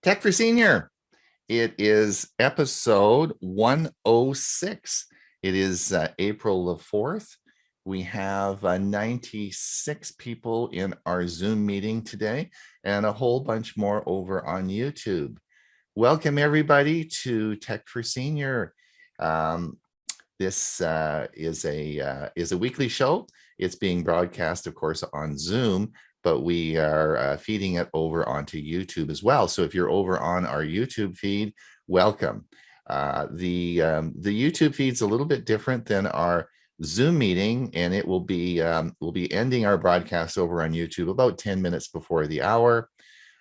Tech for Senior. It is episode 106. It is April the 4th. We have 96 people in our Zoom meeting today and a whole bunch more over on YouTube. Welcome everybody to Tech for Senior. This is a weekly show. It's being broadcast, of course, on Zoom, but we are feeding it over onto YouTube as well. So if you're over on our YouTube feed, welcome. The YouTube feed's a little bit different than our Zoom meeting, and it will be we'll be ending our broadcast over on YouTube about 10 minutes before the hour.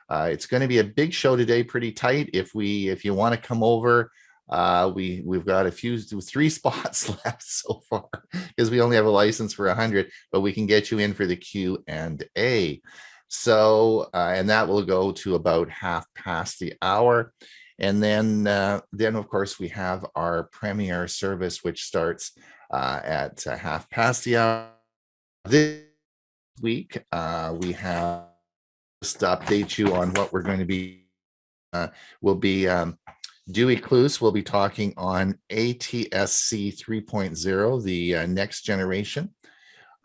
It's going to be a big show today, pretty tight. If you want to come over, we've got three spots left so far because we only have a license for 100, but we can get you in for the Q&A. So and that will go to about half past the hour. And then of course we have our premiere service, which starts at half past the hour. This week we have just to update you on what we're going to be Dewey Cluse will be talking on ATSC 3.0, the next generation.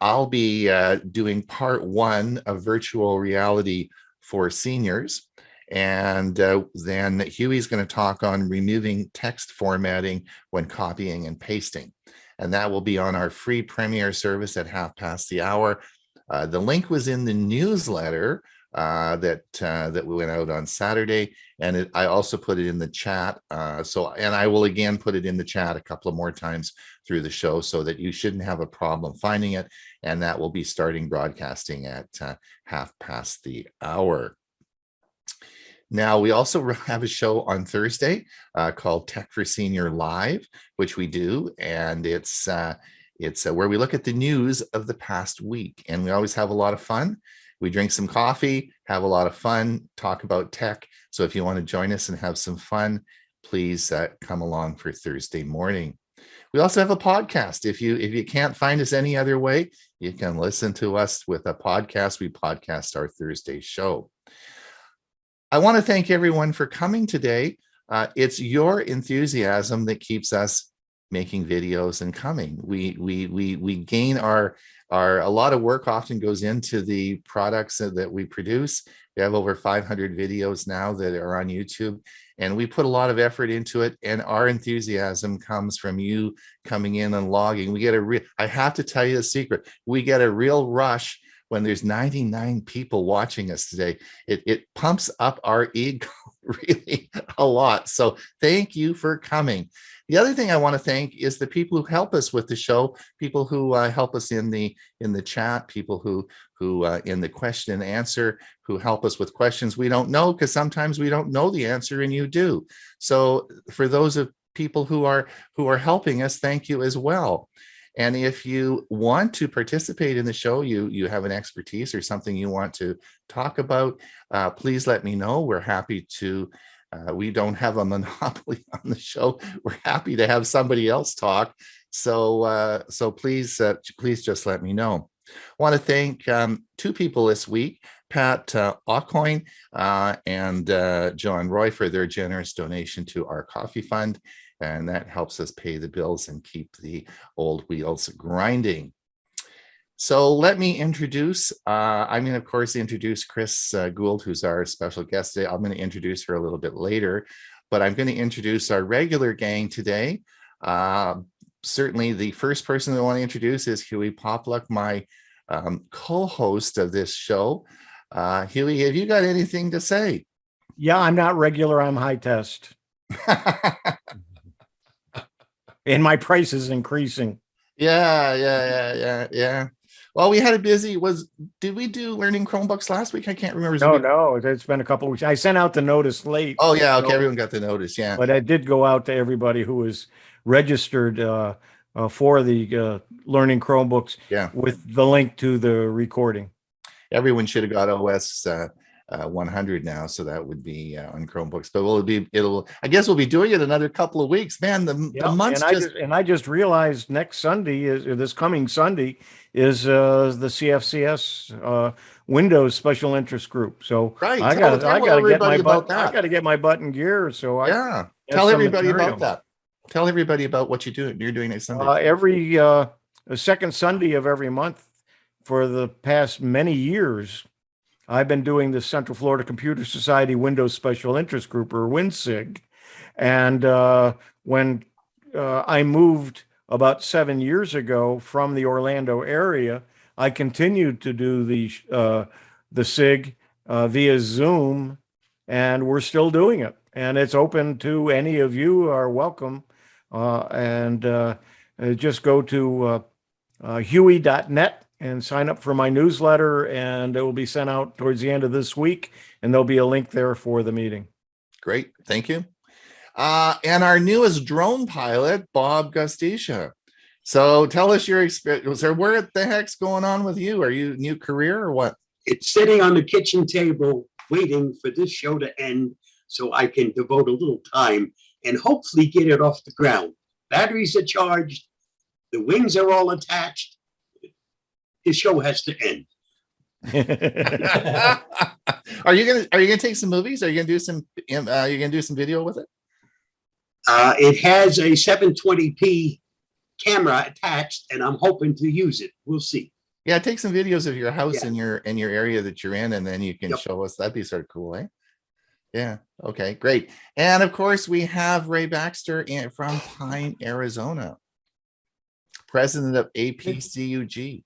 I'll be doing part 1 of virtual reality for seniors. And then Hewie's going to talk on removing text formatting when copying and pasting. And that will be on our free premiere service at half past the hour. The link was in the newsletter that we went out on Saturday, and I also put it in the chat. And I will again put it in the chat a couple of more times through the show so that you shouldn't have a problem finding it. And that will be starting broadcasting at half past the hour. Now, we also have a show on Thursday called Tech for Senior Live, which we do, and it's where we look at the news of the past week, and we always have a lot of fun. We drink some coffee, have a lot of fun, talk about tech. So if you want to join us and have some fun, please come along for Thursday morning. We also have a podcast. If you can't find us any other way, you can listen to us with a podcast. We podcast our Thursday show. I want to thank everyone for coming today. It's your enthusiasm that keeps us making videos and coming. We gain a lot of work often goes into the products that we produce. We have over 500 videos now that are on YouTube, and we put a lot of effort into it, and our enthusiasm comes from you coming in and logging. I have to tell you a secret. We get a real rush when there's 99 people watching us today. It pumps up our ego really a lot. So thank you for coming. The other thing I want to thank is the people who help us with the show, people who help us in the chat, people who in the question and answer, who help us with questions we don't know, because sometimes we don't know the answer and you do. So for those of people who are helping us, thank you as well. And if you want to participate in the show, you have an expertise or something you want to talk about, please let me know. We're happy to. We don't have a monopoly on the show. We're happy to have somebody else talk. So please just let me know. I want to thank 2 people this week, Pat Aucoin and John Roy, for their generous donation to our coffee fund. And that helps us pay the bills and keep the old wheels grinding. So let me introduce, I'm going to, of course, introduce Chris Guld, who's our special guest today. I'm going to introduce her a little bit later, but I'm going to introduce our regular gang today. Certainly the first person I want to introduce is Hewie Poplock, my co-host of this show. Hewie, have you got anything to say? Yeah, I'm not regular, I'm high test. And my price is increasing. Yeah. Well, we had a busy, did we do learning Chromebooks last week? I can't remember. No, it's been a couple of weeks. I sent out the notice late. Oh yeah, okay, everyone got the notice, yeah. But I did go out to everybody who was registered for the learning Chromebooks, with the link to the recording. Everyone should have got OS 100 now, so that would be on Chromebooks. But I guess we'll be doing it another couple of weeks. Man, the months I just realized next Sunday is, or this coming Sunday is the CFCS Windows Special Interest Group. So right. I got to get my butt. That. I got to get my butt in gear. So yeah, tell everybody about that. Tell everybody about what you're doing next Sunday. Every second Sunday of every month for the past many years, I've been doing the Central Florida Computer Society Windows Special Interest Group, or WinSig. And when I moved about 7 years ago from the Orlando area, I continued to do the SIG via Zoom, and we're still doing it. And it's open to any of you are welcome. Just go to Hewie.net and sign up for my newsletter, and it will be sent out towards the end of this week, and there'll be a link there for the meeting. Great, thank you. And our newest drone pilot, Bob Gustisha. So tell us your experience. So what the heck's going on with you? Are you new career or what? It's sitting on the kitchen table waiting for this show to end so I can devote a little time and hopefully get it off the ground. Batteries are charged. The wings are all attached. The show has to end. Are you gonna take some movies? Are you gonna do some video with it? It has a 720p camera attached, and I'm hoping to use it. We'll see. Yeah, take some videos of your house in your area that you're in, and then you can show us. That'd be sort of cool, eh? Yeah. Okay, great. And of course, we have Ray Baxter from Pine, Arizona, president of APCUG.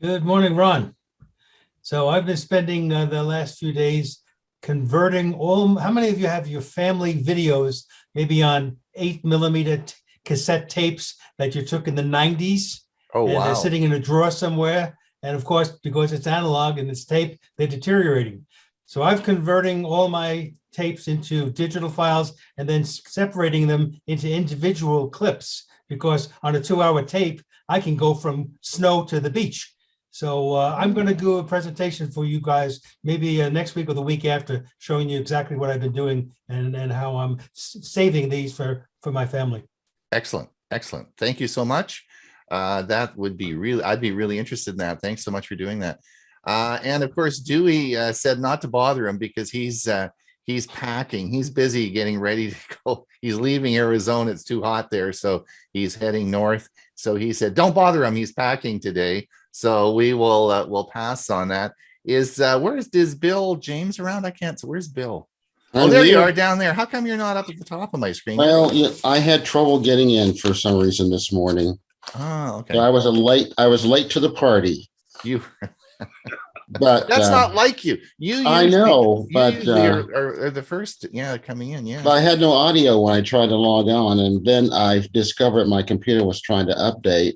Good morning, Ron. So I've been spending the last few days converting how many of you have your family videos, maybe on 8mm cassette tapes that you took in the 90s? Oh, and wow. They're sitting in a drawer somewhere. And of course, because it's analog and it's tape, they're deteriorating. So I've converting all my tapes into digital files and then separating them into individual clips, because on a 2-hour tape, I can go from snow to the beach. So I'm going to do a presentation for you guys, maybe next week or the week after, showing you exactly what I've been doing and how I'm saving these for my family. Excellent. Excellent. Thank you so much. That would be I'd be really interested in that. Thanks so much for doing that. And of course, Dewey said not to bother him because he's packing. He's busy getting ready to go. He's leaving Arizona. It's too hot there. So he's heading north. So he said, don't bother him. He's packing today. So we will we'll pass on that. Is Bill James around? I can't. So where's Bill? There you are down there. How come you're not up at the top of my screen? Well, yeah, I had trouble getting in for some reason this morning. Oh, okay. So I was late to the party. But that's not like you. I know, but are the first, coming in, yeah. But I had no audio when I tried to log on, and then I discovered my computer was trying to update.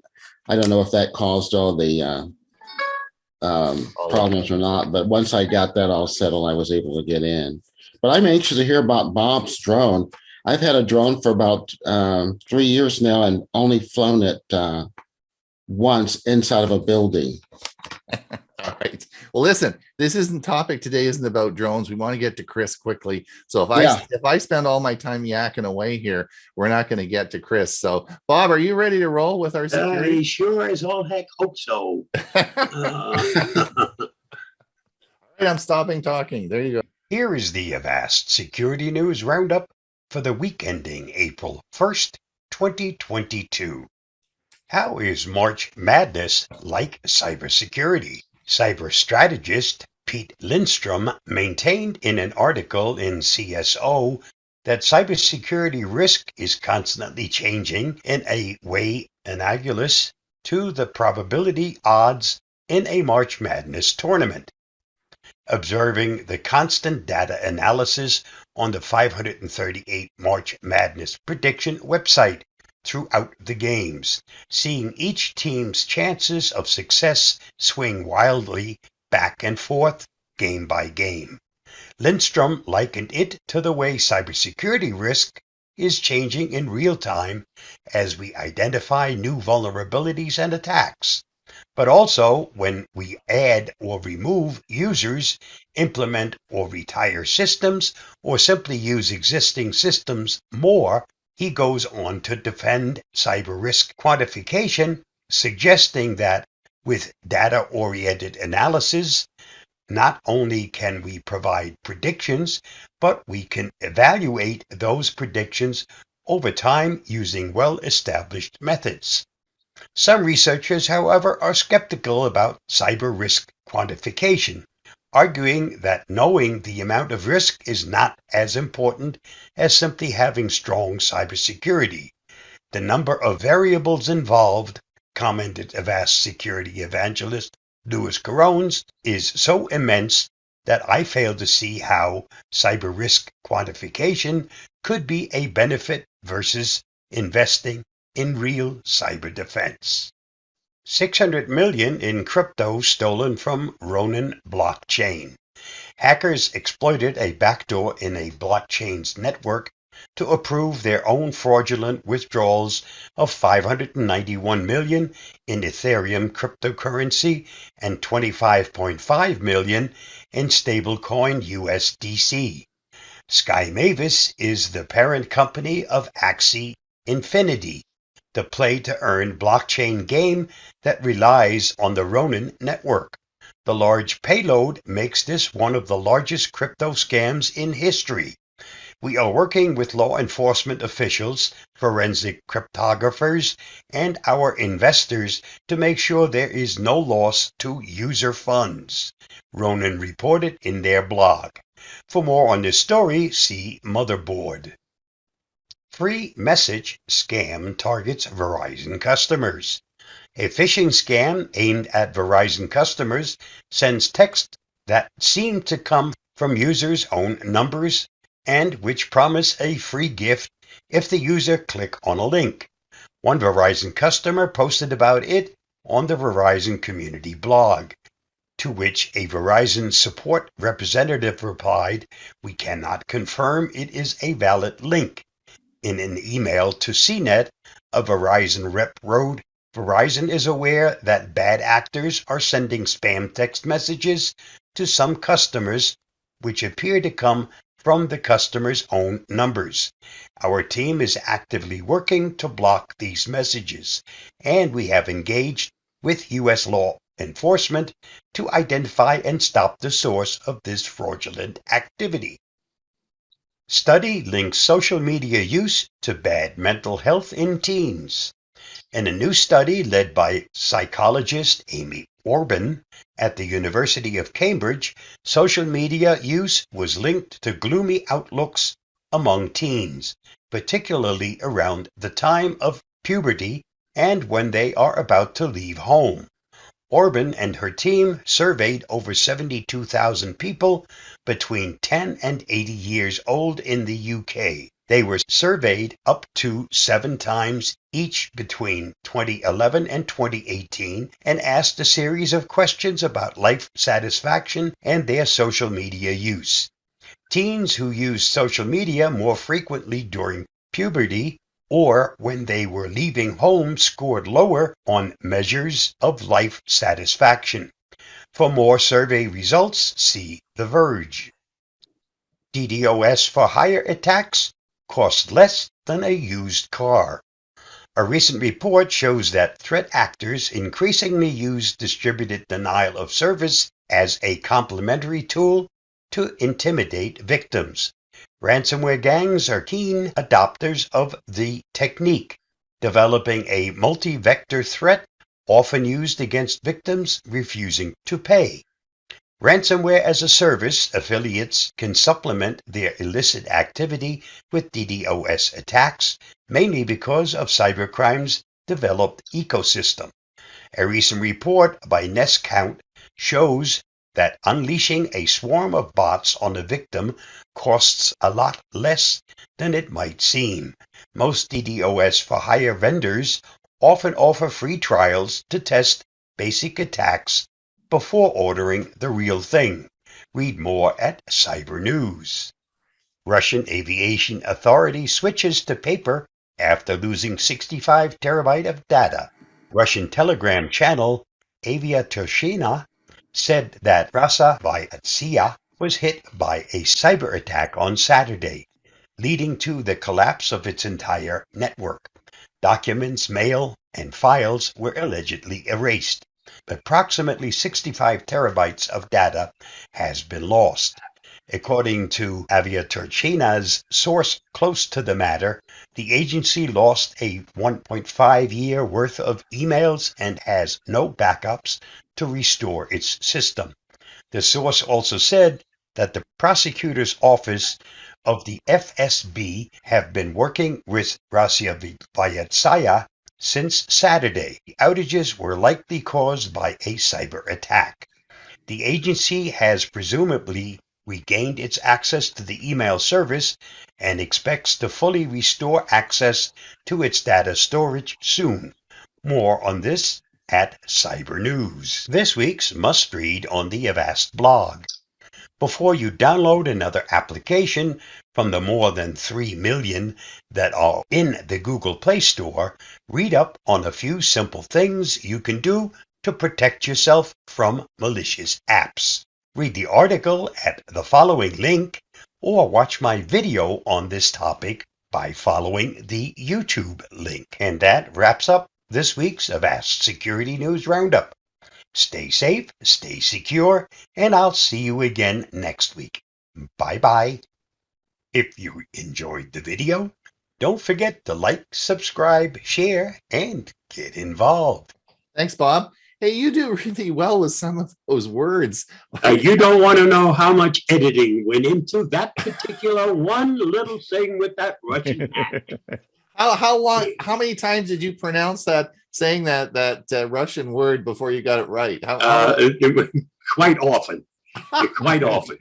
I don't know if that caused all the problems or not, but once I got that all settled, I was able to get in. But I'm anxious to hear about Bob's drone. I've had a drone for about 3 years now and only flown it once inside of a building. All right. Well, listen, this topic today isn't about drones. We want to get to Chris quickly. So if I spend all my time yakking away here, we're not going to get to Chris. So Bob, are you ready to roll with our security? Sure as all heck hope so. All right, I'm stopping talking. There you go. Here is the Avast Security News Roundup for the week ending April 1st, 2022. How is March Madness like cybersecurity? Cyber strategist Pete Lindstrom maintained in an article in CSO that cybersecurity risk is constantly changing in a way analogous to the probability odds in a March Madness tournament. Observing the constant data analysis on the 538 March Madness prediction website throughout the games, seeing each team's chances of success swing wildly back and forth, game by game. Lindstrom likened it to the way cybersecurity risk is changing in real time as we identify new vulnerabilities and attacks. but also when we add or remove users, implement or retire systems, or simply use existing systems more. He goes on to defend cyber risk quantification, suggesting that with data-oriented analysis, not only can we provide predictions, but we can evaluate those predictions over time using well-established methods. Some researchers, however, are skeptical about cyber risk quantification, arguing that knowing the amount of risk is not as important as simply having strong cybersecurity. The number of variables involved, commented Avast security evangelist Louis Carones, is so immense that I fail to see how cyber risk quantification could be a benefit versus investing in real cyber defense. 600 million in crypto stolen from Ronin blockchain. Hackers exploited a backdoor in a blockchain's network to approve their own fraudulent withdrawals of 591 million in Ethereum cryptocurrency and 25.5 million in stablecoin USDC. Sky Mavis is the parent company of Axie Infinity, the play-to-earn blockchain game that relies on the Ronin network. The large payload makes this one of the largest crypto scams in history. We are working with law enforcement officials, forensic cryptographers, and our investors to make sure there is no loss to user funds, Ronin reported in their blog. For more on this story, see Motherboard. Free message scam targets Verizon customers. A phishing scam aimed at Verizon customers sends text that seem to come from users' own numbers and which promise a free gift if the user click on a link. One Verizon customer posted about it on the Verizon community blog, to which a Verizon support representative replied, "We cannot confirm it is a valid link." In an email to CNET, a Verizon rep wrote, "Verizon is aware that bad actors are sending spam text messages to some customers which appear to come from the customer's own numbers. Our team is actively working to block these messages, and we have engaged with U.S. law enforcement to identify and stop the source of this fraudulent activity." Study links social media use to bad mental health in teens. In a new study led by psychologist Amy Orban at the University of Cambridge, social media use was linked to gloomy outlooks among teens, particularly around the time of puberty and when they are about to leave home. Orban and her team surveyed over 72,000 people between 10 and 80 years old in the UK. They were surveyed up to 7 times each between 2011 and 2018 and asked a series of questions about life satisfaction and their social media use. Teens who used social media more frequently during puberty or when they were leaving home scored lower on measures of life satisfaction. For more survey results, see The Verge. DDoS for hire attacks cost less than a used car. A recent report shows that threat actors increasingly use distributed denial of service as a complementary tool to intimidate victims. Ransomware gangs are keen adopters of the technique, developing a multi-vector threat often used against victims refusing to pay. Ransomware as a service affiliates can supplement their illicit activity with DDoS attacks, mainly because of cybercrime's developed ecosystem. A recent report by NestCount shows that unleashing a swarm of bots on a victim costs a lot less than it might seem. Most DDoS for hire vendors often offer free trials to test basic attacks before ordering the real thing. Read more at Cyber News. Russian Aviation Authority switches to paper after losing 65 terabyte of data. Russian Telegram channel Aviatorshina said that Rasa Vyatsia was hit by a cyber attack on Saturday, leading to the collapse of its entire network. Documents, mail, and files were allegedly erased. Approximately 65 terabytes of data has been lost. According to Aviatorchina's source close to the matter, the agency lost a 1.5-year worth of emails and has no backups to restore its system. The source also said that the prosecutor's office of the FSB have been working with Rasia Vyatsia since Saturday. The outages were likely caused by a cyber attack. The agency has presumably regained its access to the email service and expects to fully restore access to its data storage soon. More on this at Cyber News. This week's must-read on the Avast blog. Before you download another application from the more than 3 million that are in the Google Play Store, read up on a few simple things you can do to protect yourself from malicious apps. Read the article at the following link or watch my video on this topic by following the YouTube link. And that wraps up this week's Avast Security News Roundup. Stay safe, stay secure, and I'll see you again next week. Bye-bye. If you enjoyed the video, don't forget to like, subscribe, share, and get involved. Thanks, Bob. Hey, you do really well with some of those words. You don't want to know how much editing went into that particular one little thing with that Russian hat. How long? How many times did you pronounce that, saying that Russian word before you got it right? Quite often. Quite often.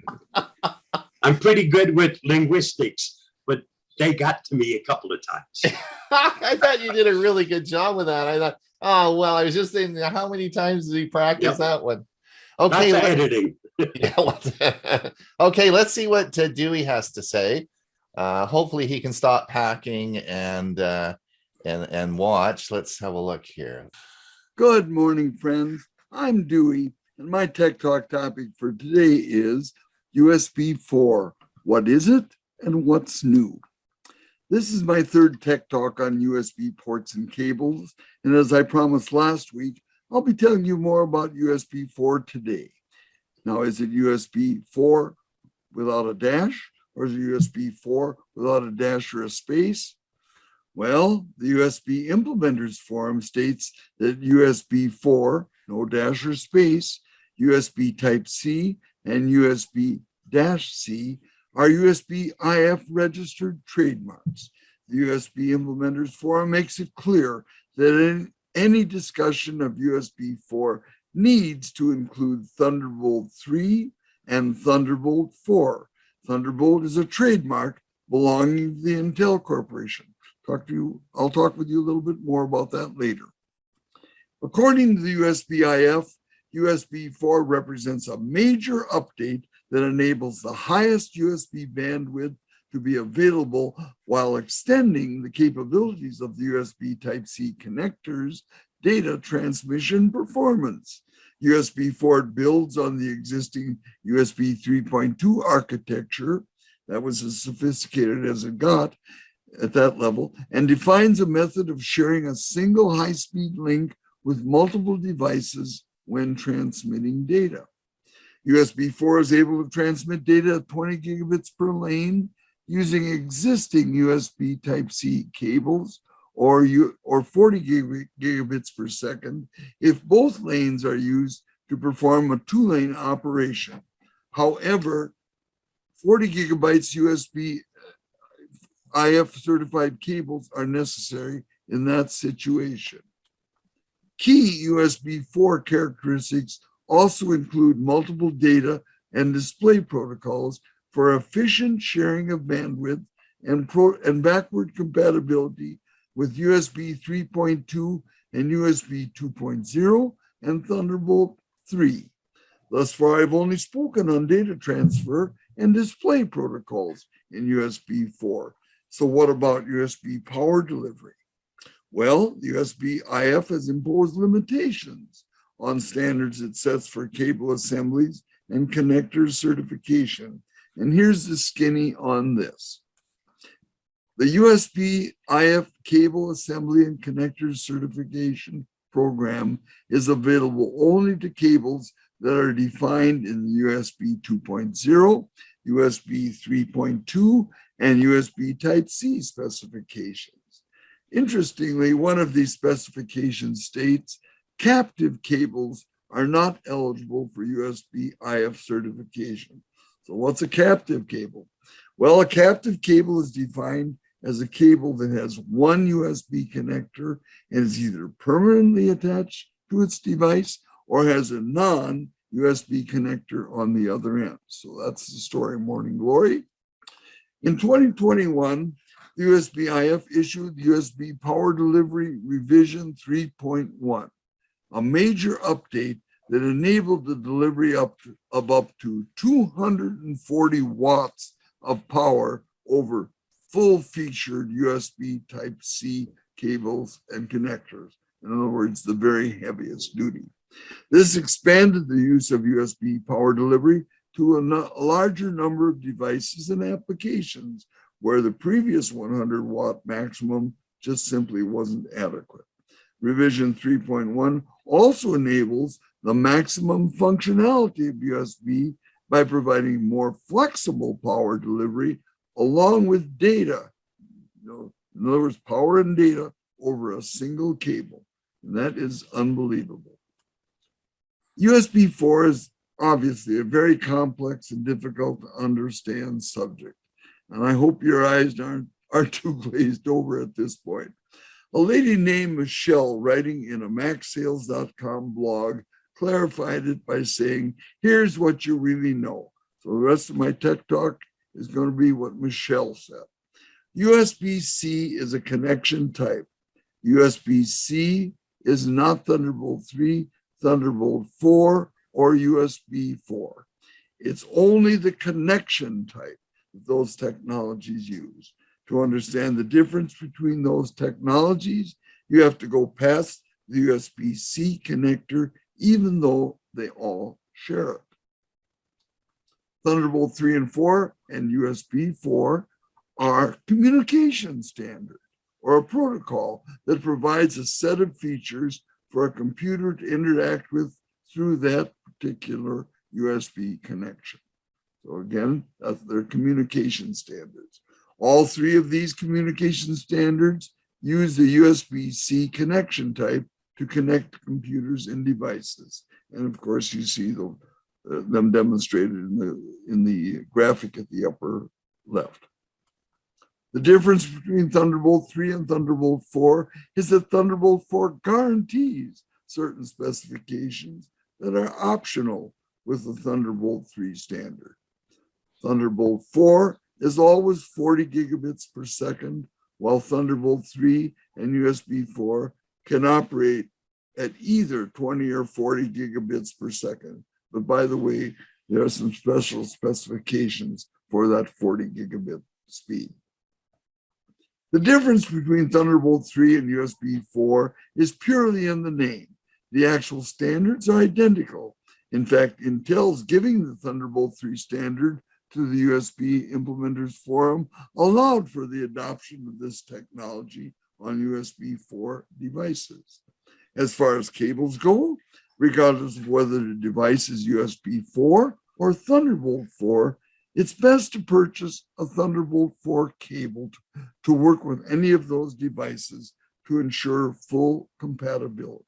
I'm pretty good with linguistics, but they got to me a couple of times. I thought you did a really good job with that. I thought, oh well, I was just thinking, how many times did he practice that one? Okay, lots of editing. Okay, let's see what Dewey has to say. Hopefully he can stop packing and watch. Let's have a look here. Good morning, friends. I'm Dewey, and my Tech Talk topic for today is USB 4. What is it and what's new? This is my third Tech Talk on USB ports and cables, and as I promised last week, I'll be telling you more about USB 4 today. Now, is it USB 4 without a dash, or is it USB 4 without a dash or a space? Well, the USB Implementers Forum states that USB 4, no dash or space, USB Type-C, and USB-C are USB IF registered trademarks. The USB Implementers Forum makes it clear that in any discussion of USB 4 needs to include Thunderbolt 3 and Thunderbolt 4. Thunderbolt is a trademark belonging to the Intel Corporation. I'll talk with you a little bit more about that later. According to the USB IF, USB 4 represents a major update that enables the highest USB bandwidth to be available while extending the capabilities of the USB Type-C connectors' data transmission performance. USB 4 builds on the existing USB 3.2 architecture that was as sophisticated as it got at that level, and defines a method of sharing a single high-speed link with multiple devices when transmitting data. USB 4 is able to transmit data at 20 gigabits per lane using existing USB Type-C cables or 40 gigabits per second if both lanes are used to perform a two-lane operation. However, 40 gigabytes USB IF certified cables are necessary in that situation. Key USB 4 characteristics also include multiple data and display protocols for efficient sharing of bandwidth and backward compatibility with USB 3.2 and USB 2.0 and Thunderbolt 3. Thus far, I've only spoken on data transfer and display protocols in USB 4. So what about USB power delivery? Well, the USB IF has imposed limitations on standards it sets for cable assemblies and connectors certification. And here's the skinny on this. The USB IF cable assembly and connectors certification program is available only to cables that are defined in the USB 2.0, USB 3.2, and USB Type-C specifications. Interestingly, one of these specifications states captive cables are not eligible for USB IF certification. So what's a captive cable? Well, a captive cable is defined as a cable that has one USB connector and is either permanently attached to its device or has a non-USB connector on the other end. So that's the story, Morning Glory. In 2021, the USB IF issued USB Power Delivery Revision 3.1, a major update that enabled the delivery of up to 240 watts of power over full-featured USB Type-C cables and connectors. In other words, the very heaviest duty. This expanded the use of USB power delivery to a larger number of devices and applications where the previous 100 watt maximum just simply wasn't adequate. Revision 3.1 also enables the maximum functionality of USB by providing more flexible power delivery along with data. In other words, power and data over a single cable. And that is unbelievable. USB 4 is obviously a very complex and difficult to understand subject. And I hope your eyes aren't too glazed over at this point. A lady named Michelle, writing in a MacSales.com blog, clarified it by saying, here's what you really know. So the rest of my tech talk is going to be what Michelle said. USB-C is a connection type. USB-C is not Thunderbolt 3, Thunderbolt 4, or USB 4. It's only the connection type that those technologies use. To understand the difference between those technologies, you have to go past the USB-C connector, even though they all share it. Thunderbolt 3 and 4 and USB 4 are communication standard, or a protocol that provides a set of features for a computer to interact with through that particular USB connection. So again, that's their communication standards. All three of these communication standards use the USB-C connection type to connect computers and devices. And of course, you see them demonstrated in the graphic at the upper left. The difference between Thunderbolt 3 and Thunderbolt 4 is that Thunderbolt 4 guarantees certain specifications that are optional with the Thunderbolt 3 standard. Thunderbolt 4 is always 40 gigabits per second, while Thunderbolt 3 and USB 4 can operate at either 20 or 40 gigabits per second. But by the way, there are some special specifications for that 40 gigabit speed. The difference between Thunderbolt 3 and USB 4 is purely in the name. The actual standards are identical. In fact, Intel's giving the Thunderbolt 3 standard to the USB Implementers Forum allowed for the adoption of this technology on USB 4 devices. As far as cables go, regardless of whether the device is USB 4 or Thunderbolt 4, it's best to purchase a Thunderbolt 4 cable to work with any of those devices to ensure full compatibility.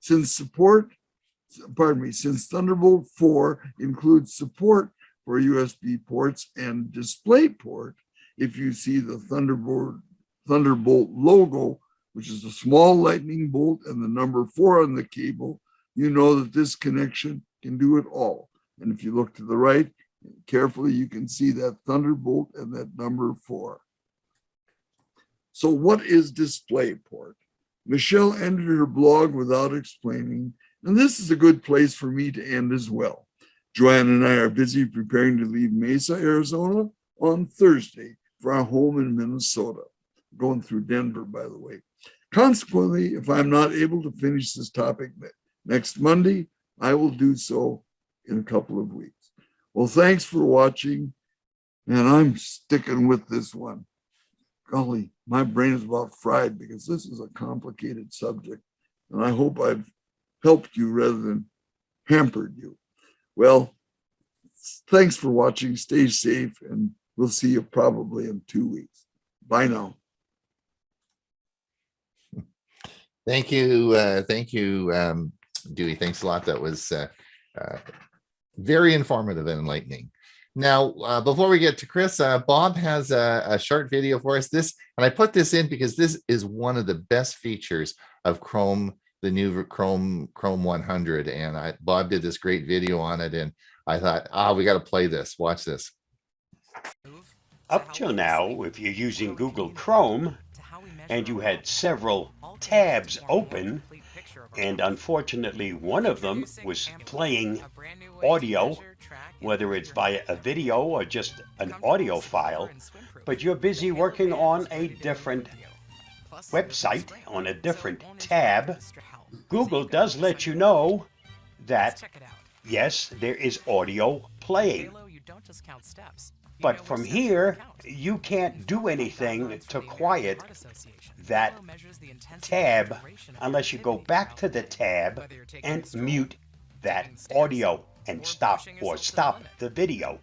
Since Thunderbolt 4 includes support for USB ports and DisplayPort, if you see the Thunderbolt logo, which is a small lightning bolt and the number 4 on the cable, you know that this connection can do it all. And if you look to the right, carefully, you can see that Thunderbolt and that number 4. So what is DisplayPort? Michelle ended her blog without explaining, and this is a good place for me to end as well. Joanne and I are busy preparing to leave Mesa, Arizona on Thursday for our home in Minnesota. Going through Denver, by the way. Consequently, if I'm not able to finish this topic Next Monday, I will do so in a couple of weeks. Well, thanks for watching, and I'm sticking with this one. Golly, my brain is about fried because this is a complicated subject, and I hope I've helped you rather than hampered you. Well, thanks for watching. Stay safe, and we'll see you probably in 2 weeks. Bye now. Thank you. Thank you, Dewey. Thanks a lot. That was very informative and enlightening. Now, before we get to Chris, Bob has a short video for us. And I put this in because this is one of the best features of Chrome, the new Chrome 100. And Bob did this great video on it. And I thought, we got to play this. Watch this. Up till now, if you're using Google Chrome and you had several tabs open, and unfortunately one of them was playing audio, whether it's via a video or just an audio file, but you're busy working on a different website, on a different tab, Google does let you know that, yes, there is audio playing. But from here, you can't do anything to quiet that tab unless you go back to the tab and mute that audio and stop the video.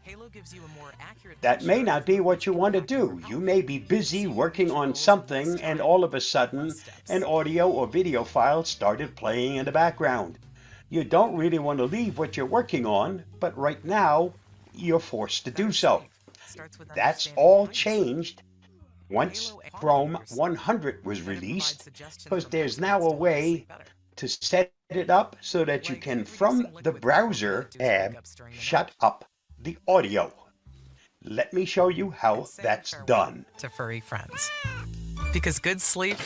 That may not be what you want to do. You may be busy working on something and all of a sudden an audio or video file started playing in the background. You don't really want to leave what you're working on, but right now you're forced to do so. That's all changed once Chrome 100 was released, because there's now a way to set it up so that you can, from the browser tab, shut up the audio. Let me show you how that's done. To furry friends. Because good sleep.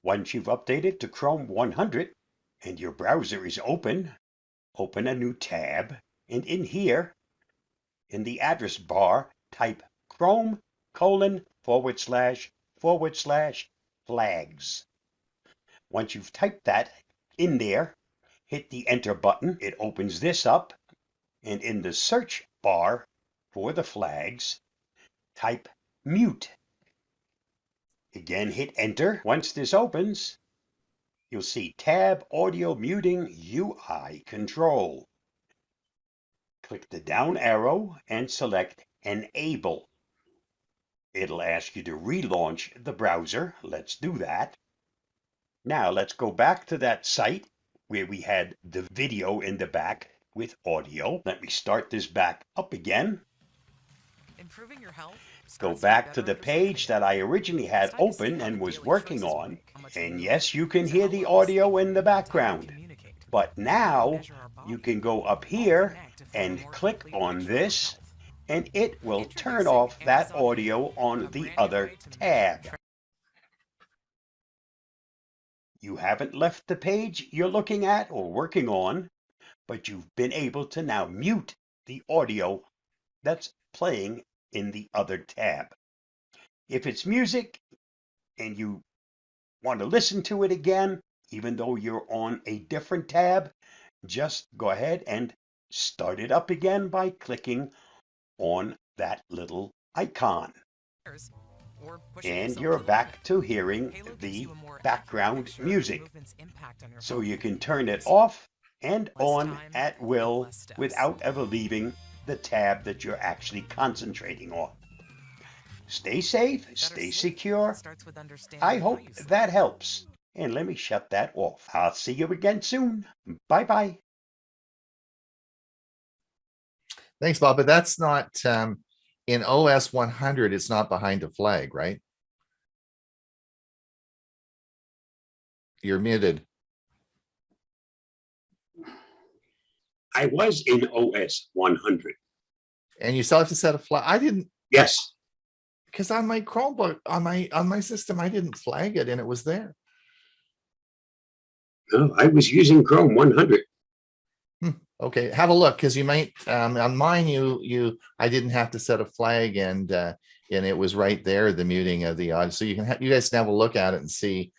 Once you've updated to Chrome 100 and your browser is open a new tab, and in here, in the address bar, type Chrome://flags. Once you've typed that in there, hit the enter button. It opens this up, and in the search bar for the flags, type mute. Again, hit enter. Once this opens, you'll see tab audio muting UI control. Click the down arrow and select enable. It'll ask you to relaunch the browser. Let's do that. Now let's go back to that site where we had the video in the back with audio. Let me start this back up again. Improving your health. Go back to the page that I originally had open and was working on. And yes, you can hear the audio in the background. But now you can go up here and click on this, and it will turn off that audio on the other tab. You haven't left the page you're looking at or working on, but you've been able to now mute the audio that's playing in the other tab. If it's music and you want to listen to it again, even though you're on a different tab, just go ahead and start it up again by clicking on that little icon. And you're back to hearing the background music. So you can turn it off and on at will without ever leaving the tab that you're actually concentrating on. Stay safe, stay secure. I hope that helps. And let me shut that off. I'll see you again soon. Bye-bye. Thanks, Bob. But that's not in OS 100. It's not behind a flag, right? You're muted. I was in OS 100. And you still have to set a flag. I didn't. Yes. Because on my Chromebook, on my system, I didn't flag it, and it was there. No, I was using Chrome 100. Okay, have a look, because you might on mine I didn't have to set a flag, and it was right there, the muting of the audio. So you guys can have a look at it and see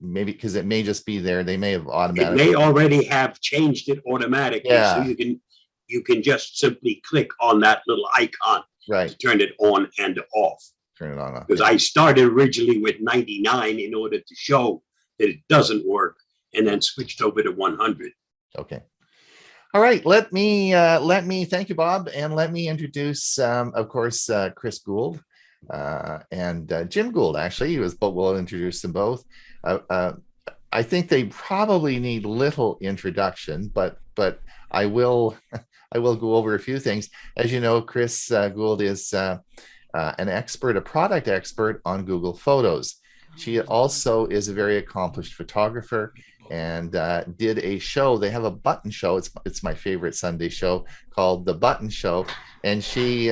Maybe because it may just be there. They may have It automatically. may already have changed it automatically, so Yeah. you can just simply click on that little icon Right. to turn it on and off. Turn it on. Off. Because I started originally with 99 in order to show that it doesn't work, and then switched over to 100. Okay. All right. Let me thank you, Bob, and let me introduce, of course, Chris Gould and Jim Guld. Actually, we'll introduce them both. I think they probably need little introduction, but I will go over a few things. As you know, Chris Gould is an expert, a product expert on Google Photos. She also is a very accomplished photographer and did a show. They have a button show. It's my favorite Sunday show called The Button Show. And she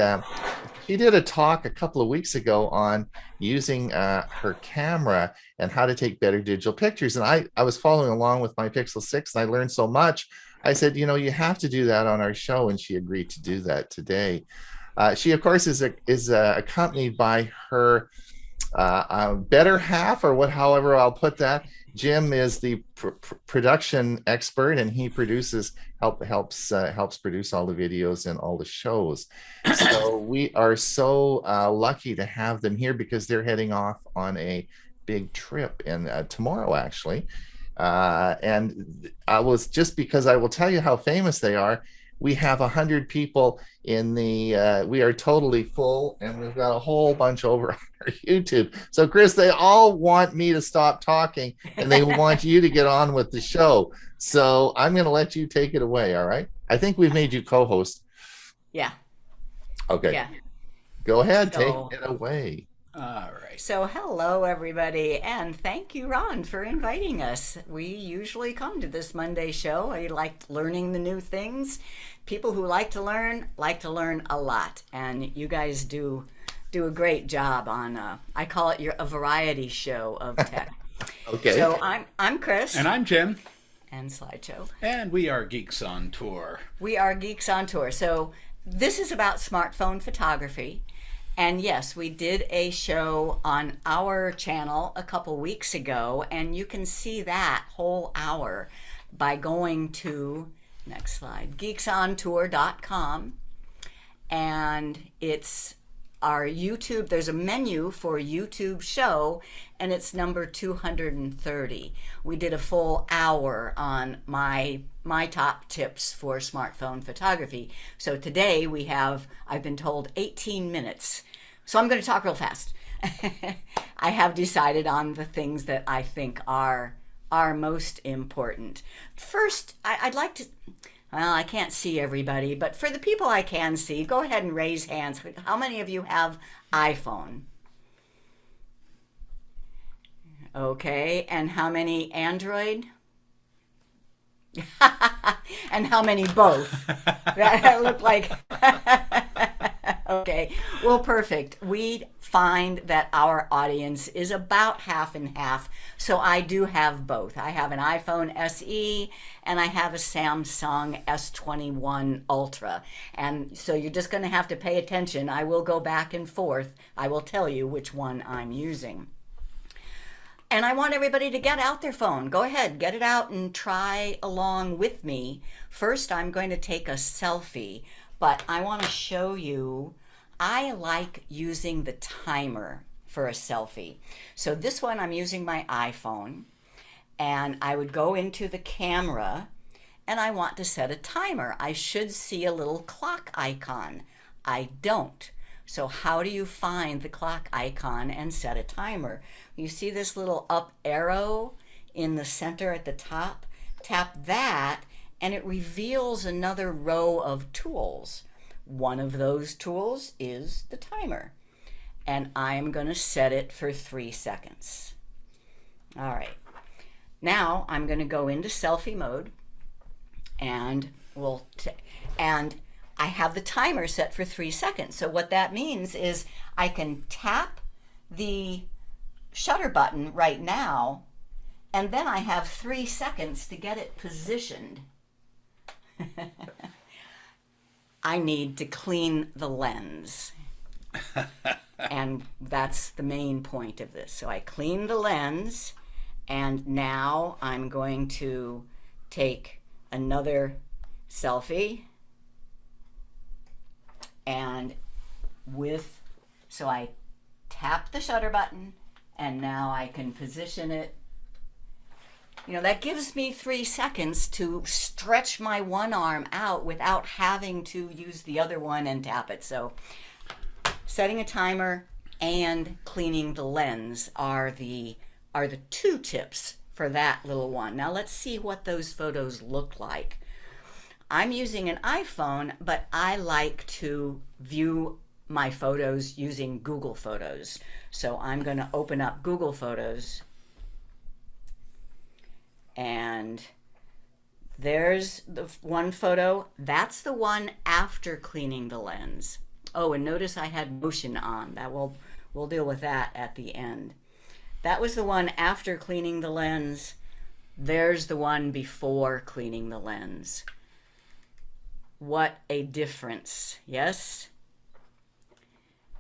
did a talk a couple of weeks ago on using her camera and how to take better digital pictures. And I was following along with my Pixel 6 and I learned so much. I said, you have to do that on our show. And she agreed to do that today. She, of course, is accompanied by her better half, or however I'll put that. Jim is the production expert, and he helps produce all the videos and all the shows. So we are so lucky to have them here because they're heading off on a big trip tomorrow, actually. And I was because I will tell you how famous they are. We have 100 people in we are totally full, and we've got a whole bunch over on our YouTube. So Chris, they all want me to stop talking and they want you to get on with the show. So I'm going to let you take it away. All right. I think we've made you co-host. Yeah. Okay. Yeah. Go ahead. Take it away. All right. So hello, everybody, and thank you, Ron, for inviting us. We usually come to this Monday show. I like learning the new things. People who like to learn a lot, and you guys do a great job on. I call it a variety show of tech. Okay. So I'm Chris, And I'm Jim. and Slideshow. And we are Geeks on Tour. We are Geeks on Tour. So this is about smartphone photography. And yes, we did a show on our channel a couple weeks ago, and you can see that whole hour by going to, next slide, geeksontour.com. And it's our YouTube, there's a menu for YouTube show, and it's number 230. We did a full hour on my top tips for smartphone photography. So today I've been told 18 minutes. So I'm going to talk real fast. I have decided on the things that I think are most important. First, I'd like to, well, I can't see everybody, but for the people I can see, go ahead and raise hands. How many of you have iPhone? Okay, and how many Android? And how many both? That looked like... Okay, well, perfect. We find that our audience is about half and half, so I do have both. I have an iPhone SE and I have a Samsung S21 Ultra, and so you're just going to have to pay attention. I will go back and forth. I will tell you which one I'm using. And I want everybody to get out their phone. Go ahead, get it out and try along with me. First, I'm going to take a selfie. But I want to show you, I like using the timer for a selfie. So this one, I'm using my iPhone, and I would go into the camera, and I want to set a timer. I should see a little clock icon. I don't. So how do you find the clock icon and set a timer? You see this little up arrow in the center at the top? Tap that, and it reveals another row of tools. One of those tools is the timer, and I'm going to set it for 3 seconds. All right, now I'm going to go into selfie mode, and I have the timer set for 3 seconds. So what that means is I can tap the shutter button right now, and then I have 3 seconds to get it positioned. I need to clean the lens. And that's the main point of this. So I clean the lens, And now I'm going to take another selfie, and so I tap the shutter button, and now I can position it. You know, that gives me 3 seconds to stretch my one arm out without having to use the other one and tap it. So setting a timer and cleaning the lens are the 2 tips for that little one. Now let's see what those photos look like. I'm using an iPhone, but I like to view my photos using Google Photos. So I'm going to open up Google Photos, and there's the one photo. That's the one after cleaning the lens. Oh, and notice I had motion on. We'll deal with that at the end. That was the one after cleaning the lens. There's the one before cleaning the lens. What a difference, yes?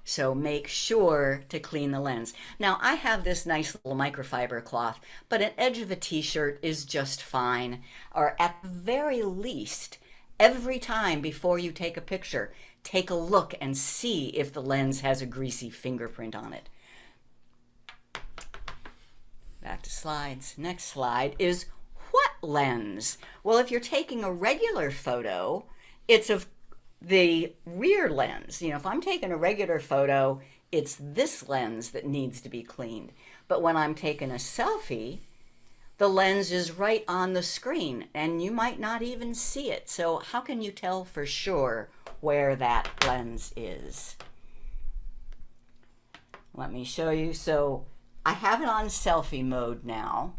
So make sure to clean the lens. Now, I have this nice little microfiber cloth, but an edge of a t-shirt is just fine. Or at the very least, every time before you take a picture, take a look and see if the lens has a greasy fingerprint on it. Back to slides. Next slide is what lens? Well, if you're taking a regular photo, it's of the rear lens. You know, if I'm taking a regular photo, it's this lens that needs to be cleaned. But when I'm taking a selfie, the lens is right on the screen and you might not even see it. So how can you tell for sure where that lens is? Let me show you. So I have it on selfie mode now.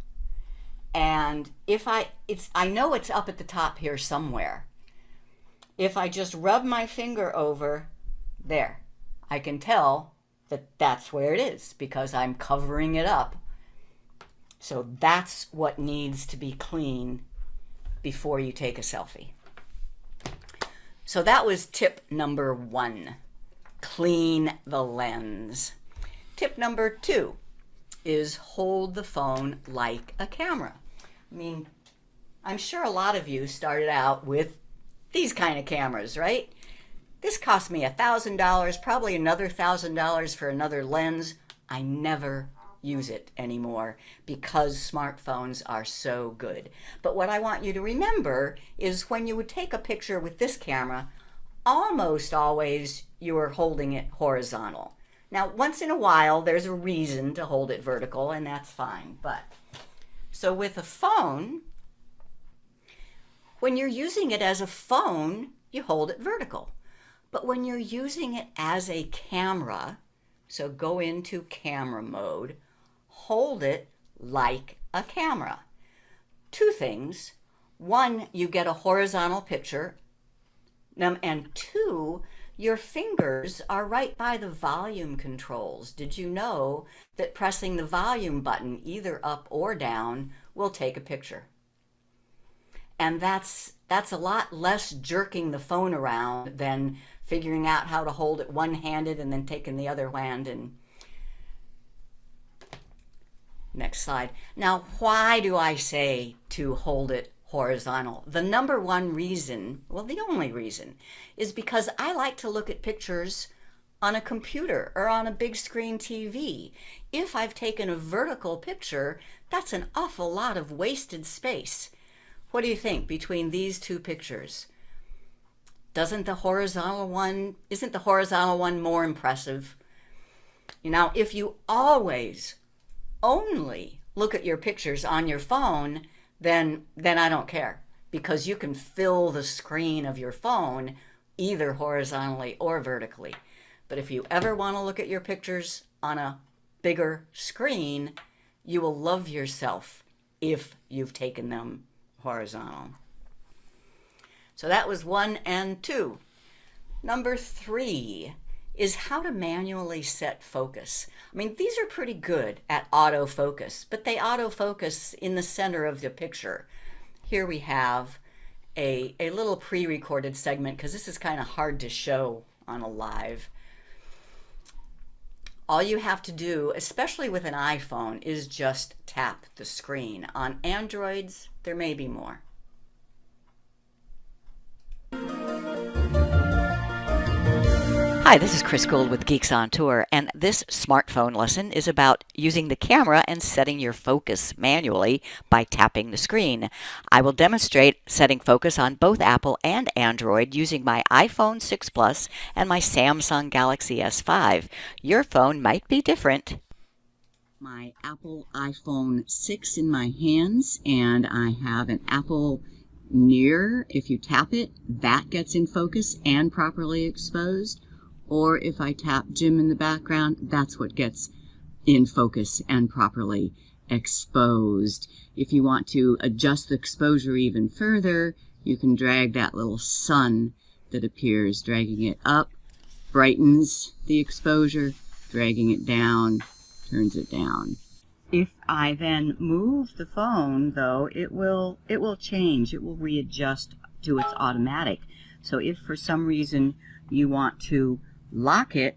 And if I know it's up at the top here somewhere. If I just rub my finger over there, I can tell that that's where it is because I'm covering it up. So that's what needs to be clean before you take a selfie. So that was tip number 1, clean the lens. Tip number 2 is hold the phone like a camera. I mean, I'm sure a lot of you started out with these kind of cameras, right? This cost me $1,000, probably another $1,000 for another lens. I never use it anymore because smartphones are so good. But what I want you to remember is when you would take a picture with this camera, almost always you are holding it horizontal. Now, once in a while, there's a reason to hold it vertical, and that's fine. But so with a phone, when you're using it as a phone, you hold it vertical. But when you're using it as a camera, so go into camera mode, hold it like a camera. 2 things. 1, you get a horizontal picture. And 2, your fingers are right by the volume controls. Did you know that pressing the volume button, either up or down, will take a picture? And that's a lot less jerking the phone around than figuring out how to hold it one-handed and then taking the other hand. And next slide. Now, why do I say to hold it horizontal? The number 1 reason, well, the only reason, is because I like to look at pictures on a computer or on a big screen TV. If I've taken a vertical picture, that's an awful lot of wasted space. What do you think between these 2 pictures? Isn't the horizontal one more impressive? You know, if you always only look at your pictures on your phone, then I don't care, because you can fill the screen of your phone either horizontally or vertically. But if you ever want to look at your pictures on a bigger screen, you will love yourself if you've taken them horizontal. So that was 1 and 2. Number 3 is how to manually set focus. I mean, these are pretty good at autofocus, but they autofocus in the center of the picture. Here we have a little pre-recorded segment because this is kind of hard to show on a live. All you have to do, especially with an iPhone, is just tap the screen. On Androids, there may be more. Hi, this is Chris Guld with Geeks on Tour, and this smartphone lesson is about using the camera and setting your focus manually by tapping the screen. I will demonstrate setting focus on both Apple and Android using my iPhone 6 Plus and my Samsung Galaxy S5. Your phone might be different. My Apple iPhone 6 in my hands, and I have an Apple Near. If you tap it, that gets in focus and properly exposed. Or if I tap Jim in the background, that's what gets in focus and properly exposed. If you want to adjust the exposure even further, you can drag that little sun that appears. Dragging it up brightens the exposure, dragging it down turns it down. If I then move the phone, though, it will change. It will readjust to its automatic. So if for some reason you want to lock it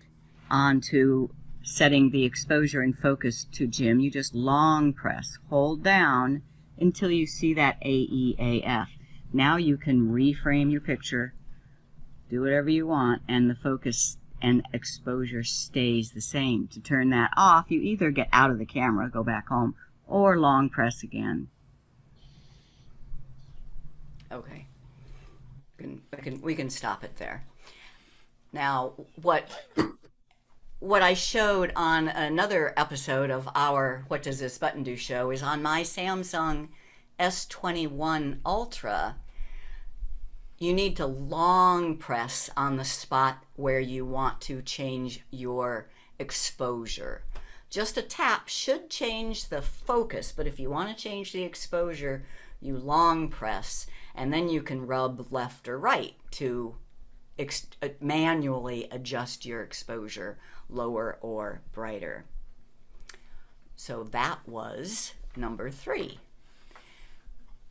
onto setting the exposure and focus to Jim, you just long press, hold down until you see that AEAF. Now you can reframe your picture, do whatever you want, and the focus and exposure stays the same. To turn that off, you either get out of the camera, go back home, or long press again. Okay, we can stop it there. Now, what I showed on another episode of our What Does This Button Do show is on my Samsung S21 Ultra. You need to long press on the spot where you want to change your exposure. Just a tap should change the focus, but if you want to change the exposure, you long press, and then you can rub left or right to manually adjust your exposure, lower or brighter. So that was number 3.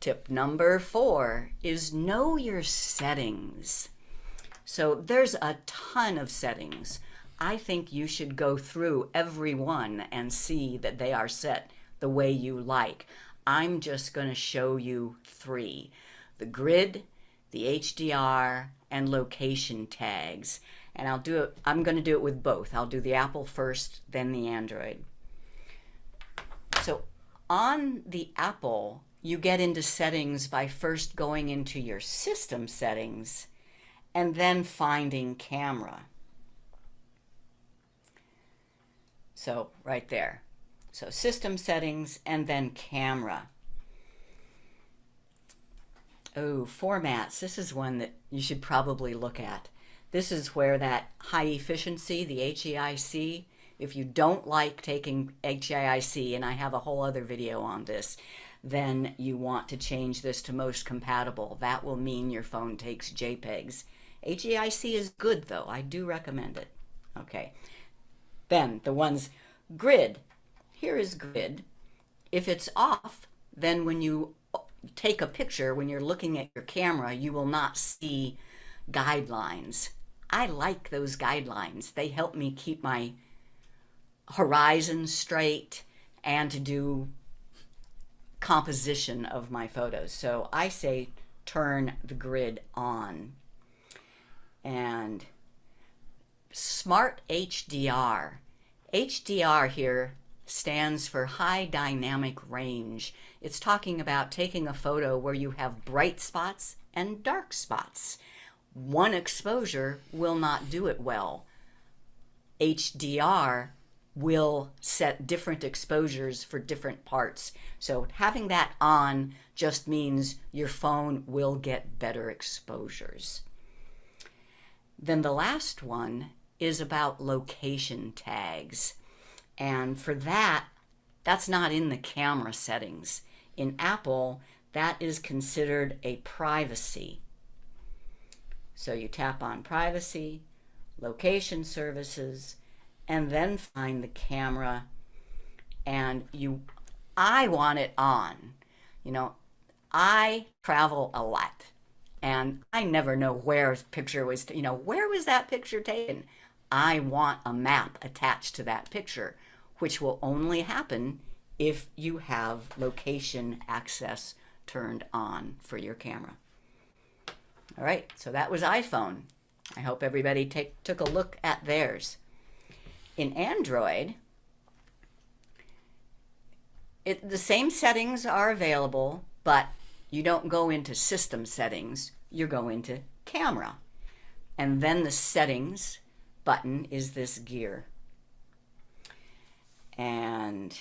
Tip number 4 is know your settings. So there's a ton of settings. I think you should go through every one and see that they are set the way you like. I'm just going to show you 3. The grid, the HDR, and location tags. And I'm going to do it with both. I'll do the Apple first, then the Android. So on the Apple, you get into settings by first going into your system settings and then finding camera. So right there. So system settings and then camera. Oh, formats. This is one that you should probably look at. This is where that high efficiency, the HEIC, if you don't like taking HEIC, and I have a whole other video on this, then you want to change this to most compatible. That will mean your phone takes JPEGs. HEIC is good though. I do recommend it. Okay. Then the ones, grid. Here is grid. If it's off, then when you take a picture, when you're looking at your camera, you will not see guidelines. I like those guidelines. They help me keep my horizon straight and to do composition of my photos. So I say turn the grid on. And Smart HDR. HDR here stands for high dynamic range. It's talking about taking a photo where you have bright spots and dark spots. One exposure will not do it well. HDR will set different exposures for different parts. So having that on just means your phone will get better exposures. Then the last one is about location tags. And for that, that's not in the camera settings. In Apple, that is considered a privacy. So you tap on privacy, location services, and then find the camera, and I want it on. You know, I travel a lot, and I never know where a picture was, where was that picture taken? I want a map attached to that picture, which will only happen if you have location access turned on for your camera. All right, so that was iPhone. I hope everybody took a look at theirs. In Android, the same settings are available, but you don't go into system settings, you go into camera. And then the settings button is this gear. And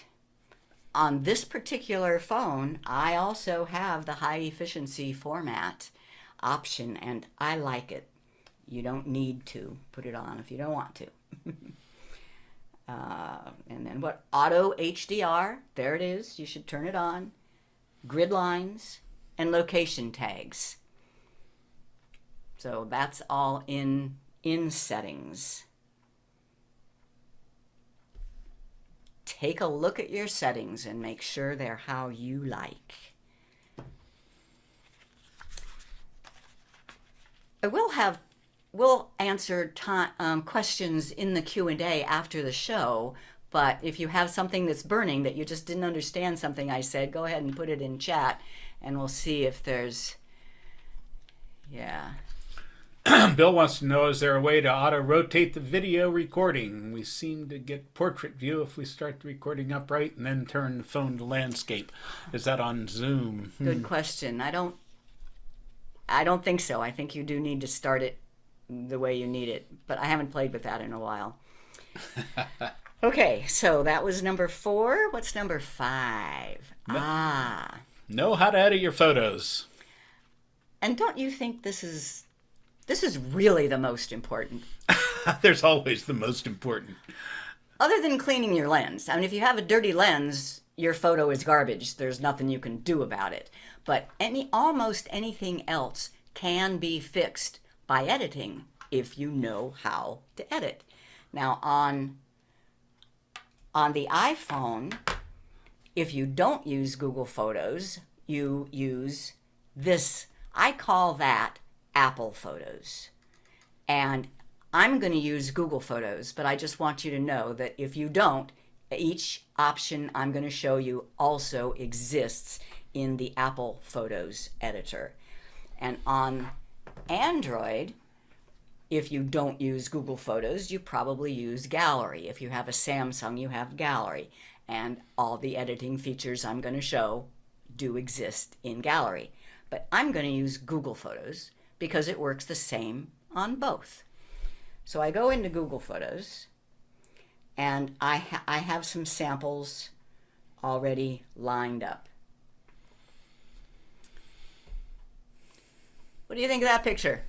on this particular phone, I also have the high efficiency format option, and I like it. You don't need to put it on if you don't want to. And then what? Auto HDR, there it is. You should turn it on. Grid lines and location tags. So that's all in settings. Take a look at your settings and make sure they're how you like. We'll answer questions in the Q&A after the show, but if you have something that's burning that you just didn't understand something I said, go ahead and put it in chat and we'll see if there's, yeah. Bill wants to know, is there a way to auto-rotate the video recording? We seem to get portrait view if we start the recording upright and then turn the phone to landscape. Is that on Zoom? Good question. I don't think so. I think you do need to start it the way you need it, but I haven't played with that in a while. Okay, so that was number 4. What's number 5? Know how to edit your photos. And don't you think this is really the most important? There's always the most important. Other than cleaning your lens. I mean, if you have a dirty lens, your photo is garbage. There's nothing you can do about it. But almost anything else can be fixed by editing if you know how to edit. Now, on the iPhone, if you don't use Google Photos, you use this. I call that Apple Photos. And I'm going to use Google Photos, but I just want you to know that if you don't, each option I'm going to show you also exists in the Apple Photos editor. And on Android, if you don't use Google Photos, you probably use Gallery. If you have a Samsung, you have Gallery. And all the editing features I'm going to show do exist in Gallery. But I'm going to use Google Photos because it works the same on both. So I go into Google Photos, and I have some samples already lined up. What do you think of that picture?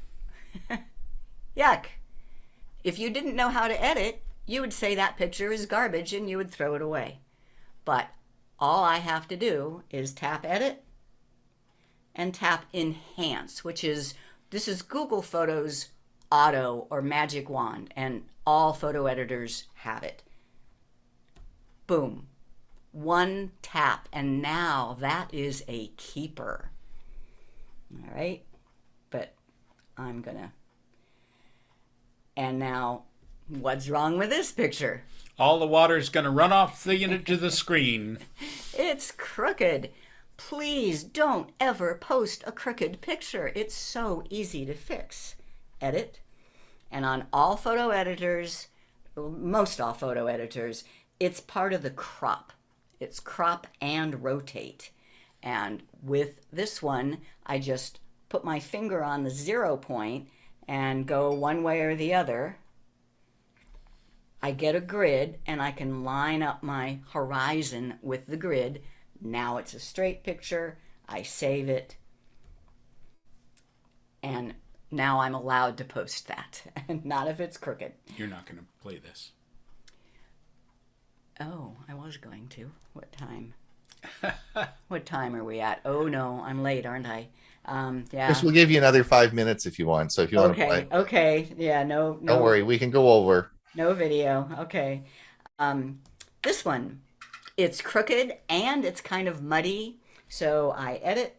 Yuck. If you didn't know how to edit, you would say that picture is garbage and you would throw it away. But all I have to do is tap Edit and tap Enhance, this is Google Photos Auto or Magic Wand, and all photo editors have it. Boom. One tap, and now that is a keeper. All right, but I'm gonna. And now, what's wrong with this picture? All the water's going to run off into the screen. It's crooked. Please don't ever post a crooked picture. It's so easy to fix. Edit. And on all photo editors, most all photo editors, it's part of the crop. It's crop and rotate. And with this one, I just put my finger on the 0 point and go one way or the other. I get a grid and I can line up my horizon with the grid. Now it's a straight picture. I save it. And now I'm allowed to post that. Not if it's crooked. You're not going to play this. Oh, I was going to. What time? What time are we at? Oh no, I'm late, aren't I? Yeah. Yes, we'll give you another 5 minutes if you want. So if you want to play. Okay. Yeah, no. Don't worry, we can go over. No video. Okay. This one, it's crooked and it's kind of muddy. So I edit.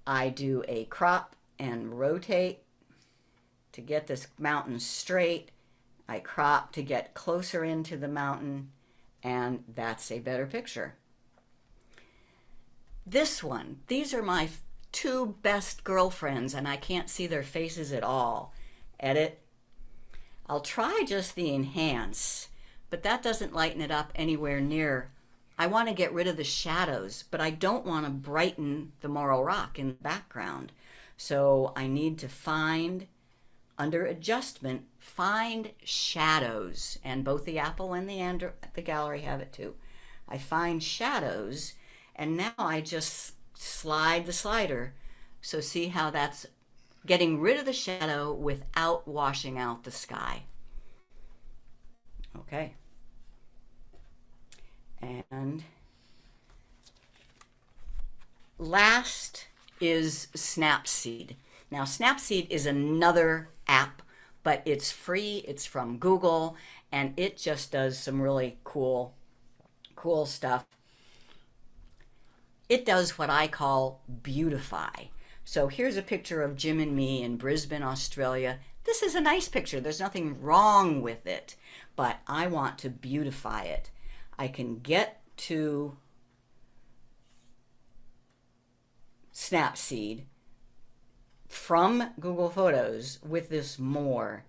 I do a crop and rotate to get this mountain straight. I crop to get closer into the mountain, and that's a better picture. This one, these are my two best girlfriends, and I can't see their faces at all. Edit. I'll try just the enhance, but that doesn't lighten it up anywhere near. I want to get rid of the shadows, but I don't want to brighten the Morro Rock in the background. So I need to find, under adjustment, find shadows. And both the Apple and the gallery have it too. I find shadows, and now I just slide the slider. So see how that's getting rid of the shadow without washing out the sky. Okay. And last is Snapseed. Now, Snapseed is another app, but it's free. It's from Google, and it just does some really cool stuff. It does what I call beautify. So here's a picture of Jim and me in Brisbane, Australia. This is a nice picture. There's nothing wrong with it, but I want to beautify it. I can get to Snapseed from Google Photos with this More.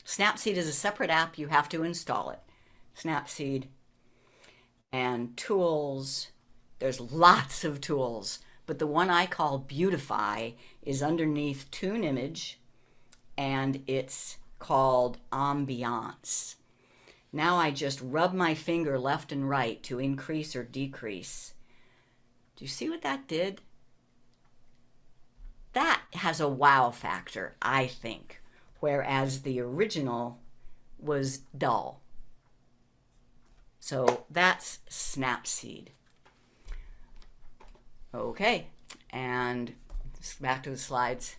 Snapseed is a separate app. You have to install it. Snapseed and tools. There's lots of tools, but the one I call Beautify is underneath Tune Image, and it's called Ambiance. Now I just rub my finger left and right to increase or decrease. Do you see what that did? That has a wow factor, I think, whereas the original was dull. So that's Snapseed. Okay, and back to the slides.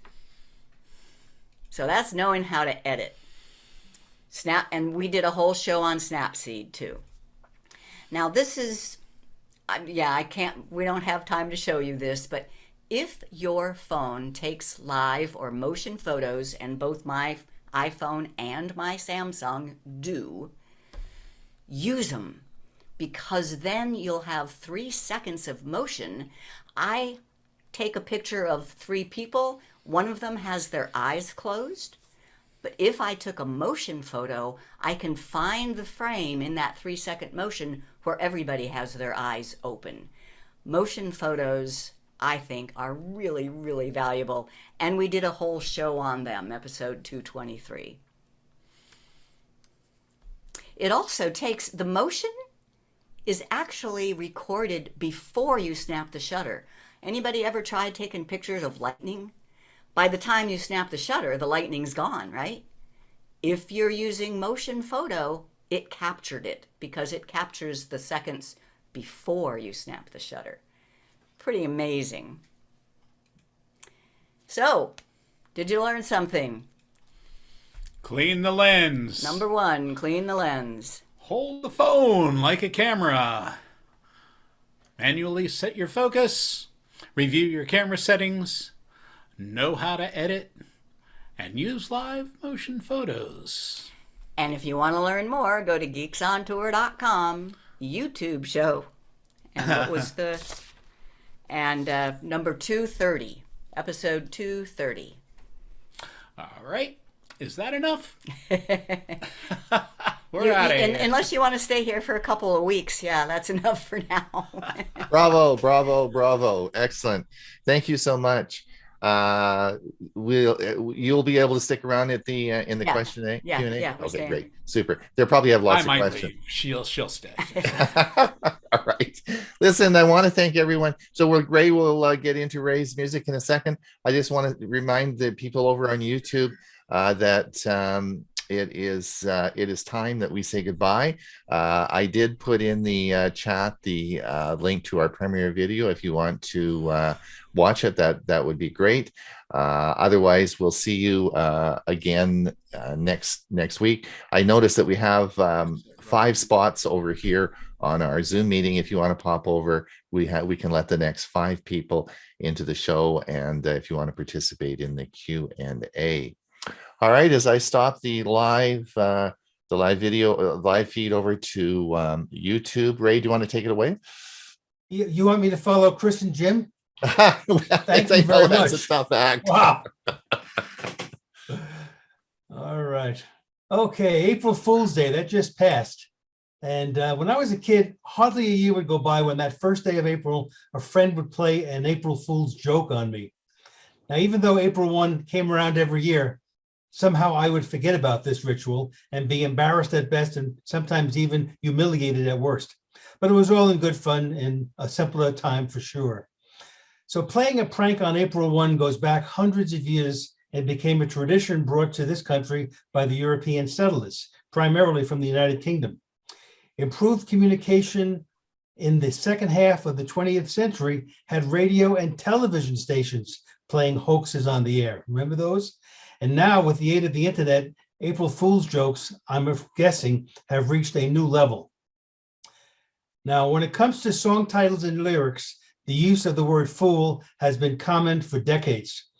So that's knowing how to edit. And we did a whole show on Snapseed too. Now this is, we don't have time to show you this, but if your phone takes live or motion photos, and both my iPhone and my Samsung do, use them, because then you'll have 3 seconds of motion. I take a picture of 3 people, one of them has their eyes closed, but if I took a motion photo, I can find the frame in that 3-second motion where everybody has their eyes open. Motion photos, I think, are really, really valuable, and we did a whole show on them, episode 223. It also takes, the motion is actually recorded before you snap the shutter. Anybody ever tried taking pictures of lightning? By the time you snap the shutter, the lightning's gone, right? If you're using motion photo, it captured it because it captures the seconds before you snap the shutter. Pretty amazing. So, did you learn something? Clean the lens. Number 1, clean the lens. Hold the phone like a camera. Manually set your focus. Review your camera settings. Know how to edit. And use live motion photos. And if you want to learn more, go to geeksontour.com, YouTube show. And what was the... And number 230, episode 230. All right. Is that enough? We're out of here. Unless you want to stay here for a couple of weeks. Yeah, that's enough for now. Bravo, bravo, bravo. Excellent. Thank you so much. You'll be able to stick around at the in the question and Q&A? Yeah. Okay, great. Super. They'll probably have lots of questions. Leave. She'll stay. All right. Listen, I want to thank everyone. So Ray will get into Ray's music in a second. I just want to remind the people over on YouTube that it is time that we say goodbye. I did put in the chat the link to our premiere video. If you want to watch it, that would be great. Otherwise, we'll see you again next week. I noticed that we have 5 spots over here on our Zoom meeting. If you want to pop over, we can let the next 5 people into the show, and if you want to participate in the Q&A. All right, as I stop the live the live video, live feed over to YouTube. Ray, do you want to take it away? You want me to follow Chris and Jim? Thank you very That's a much. tough act. Wow. All right. Okay, April Fool's Day, that just passed. And when I was a kid, hardly a year would go by when that first day of April, a friend would play an April Fool's joke on me. Now, even though April 1 came around every year, somehow I would forget about this ritual and be embarrassed at best and sometimes even humiliated at worst. But it was all in good fun and a simpler time for sure. So playing a prank on April 1 goes back hundreds of years and became a tradition brought to this country by the European settlers, primarily from the United Kingdom. Improved communication in the second half of the 20th century had radio and television stations playing hoaxes on the air. Remember those? And now with the aid of the internet, April Fool's jokes, I'm guessing, have reached a new level. Now, when it comes to song titles and lyrics, the use of the word fool has been common for decades.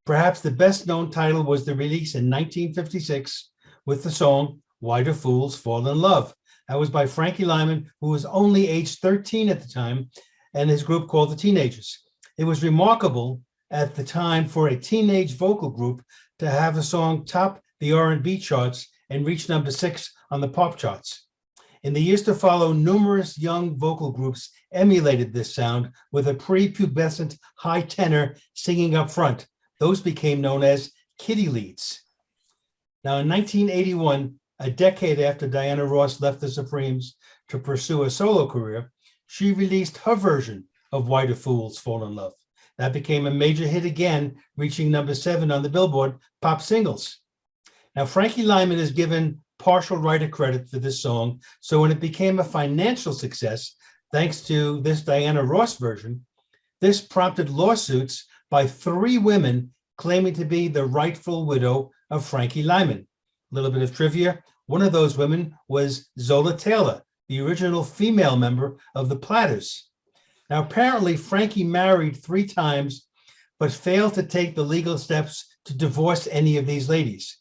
Perhaps the best known title was the release in 1956 with the song, Why Do Fools Fall in Love? That was by Frankie Lyman, who was only age 13 at the time, and his group called the Teenagers. It was remarkable at the time for a teenage vocal group to have a song top the R&B charts and reach number 6 on the pop charts. In the years to follow, numerous young vocal groups emulated this sound with a prepubescent high tenor singing up front. Those became known as kiddie leads. Now, in 1981, a decade after Diana Ross left the Supremes to pursue a solo career, she released her version of Why Do Fools Fall in Love? That became a major hit again, reaching number 7 on the Billboard Pop Singles. Now, Frankie Lyman is given partial writer credit for this song, so when it became a financial success, thanks to this Diana Ross version, this prompted lawsuits by 3 women claiming to be the rightful widow of Frankie Lyman. A little bit of trivia. One of those women was Zola Taylor, the original female member of the Platters. Now, apparently, Frankie married 3 times, but failed to take the legal steps to divorce any of these ladies.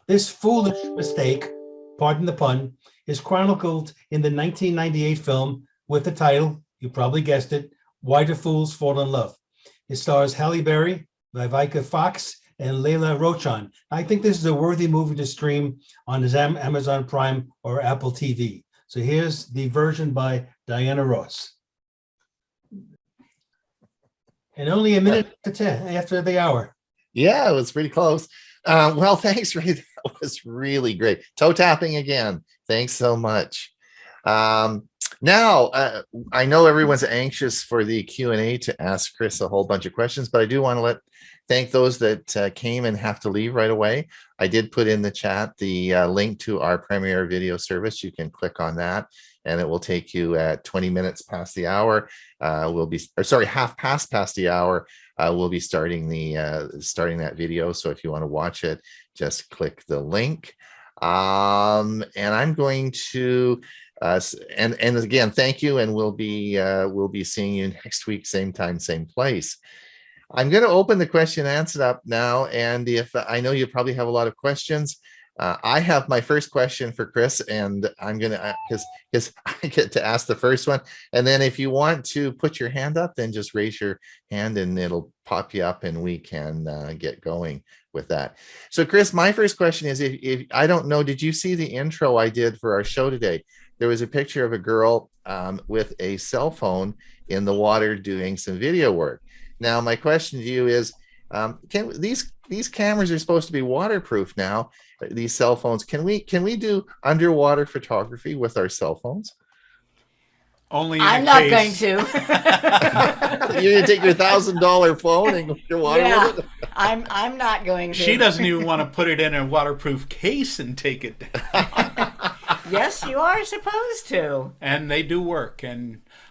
This foolish mistake, pardon the pun, is chronicled in the 1998 film with the title, you probably guessed it, Why Do Fools Fall in Love? It stars Halle Berry, Vivica Fox, and Layla Rochan. I think this is a worthy movie to stream on Amazon Prime or Apple TV. So here's the version by Diana Ross. And only a minute to 10 after the hour. Yeah, it was pretty close. Well, thanks, Ray. That was really great. Toe tapping again. Thanks so much. Now, I know everyone's anxious for the Q&A to ask Chris a whole bunch of questions, but I do want to thank those that came and have to leave right away. I did put in the chat the link to our Premiere video service. You can click on that, and it will take you at 20 minutes past the hour. Half past the hour. We'll be starting that video. So if you want to watch it, just click the link. And I'm going to and again, thank you, and we'll be seeing you next week, same time, same place. I'm going to open the question and answer up now, and if I know you probably have a lot of questions, I have my first question for Chris, and I'm going to because I get to ask the first one, and then if you want to put your hand up, then just raise your hand and it'll pop you up, and we can get going with that. So, Chris, my first question is: if I don't know, did you see the intro I did for our show today? There was a picture of a girl with a cell phone in the water doing some video work. Now, my question to you is, can these cameras are supposed to be waterproof now, these cell phones. Can we do underwater photography with our cell phones? Only I'm not going to. You're going to take your $1,000 phone and go underwater with it? I'm not going to. She doesn't even want to put it in a waterproof case and take it down. Yes, you are supposed to. And they do work,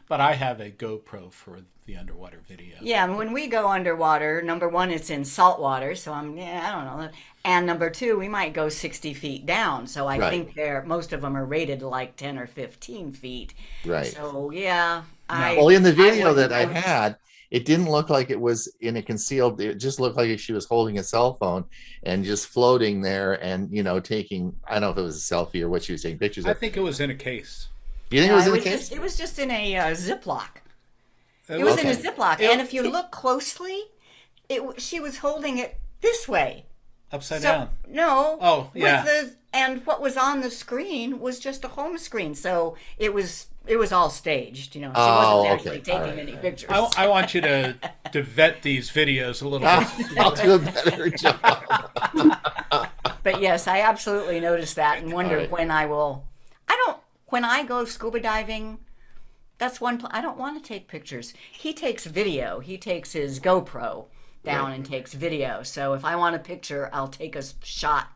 but I have a GoPro for the underwater video. Yeah, when we go underwater, number one, it's in salt water, so I don't know. And number two, we might go 60 feet down, so I think most of them are rated like 10 or 15 feet. Right. So yeah, well, in the video that I had, it didn't look like it was in a concealed, it just looked like she was holding a cell phone and just floating there and, taking, I don't know if it was a selfie or what she was taking pictures I of. think it was in a case. You think No, it was in it a was case? just, it was just in a Ziploc. It was in a Okay. Ziploc, and if you look closely, she was holding it this way. Upside So, down. no. Oh, yeah. And what was on the screen was just a home screen, so it was all staged. She Oh, wasn't actually okay. taking All right. any pictures. I want you to vet these videos a little bit. I'll do a better job. But yes, I absolutely noticed that and wonder right. when when I go scuba diving, that's I don't want to take pictures. He takes video. He takes his GoPro down and takes video. So if I want a picture, I'll take a shot.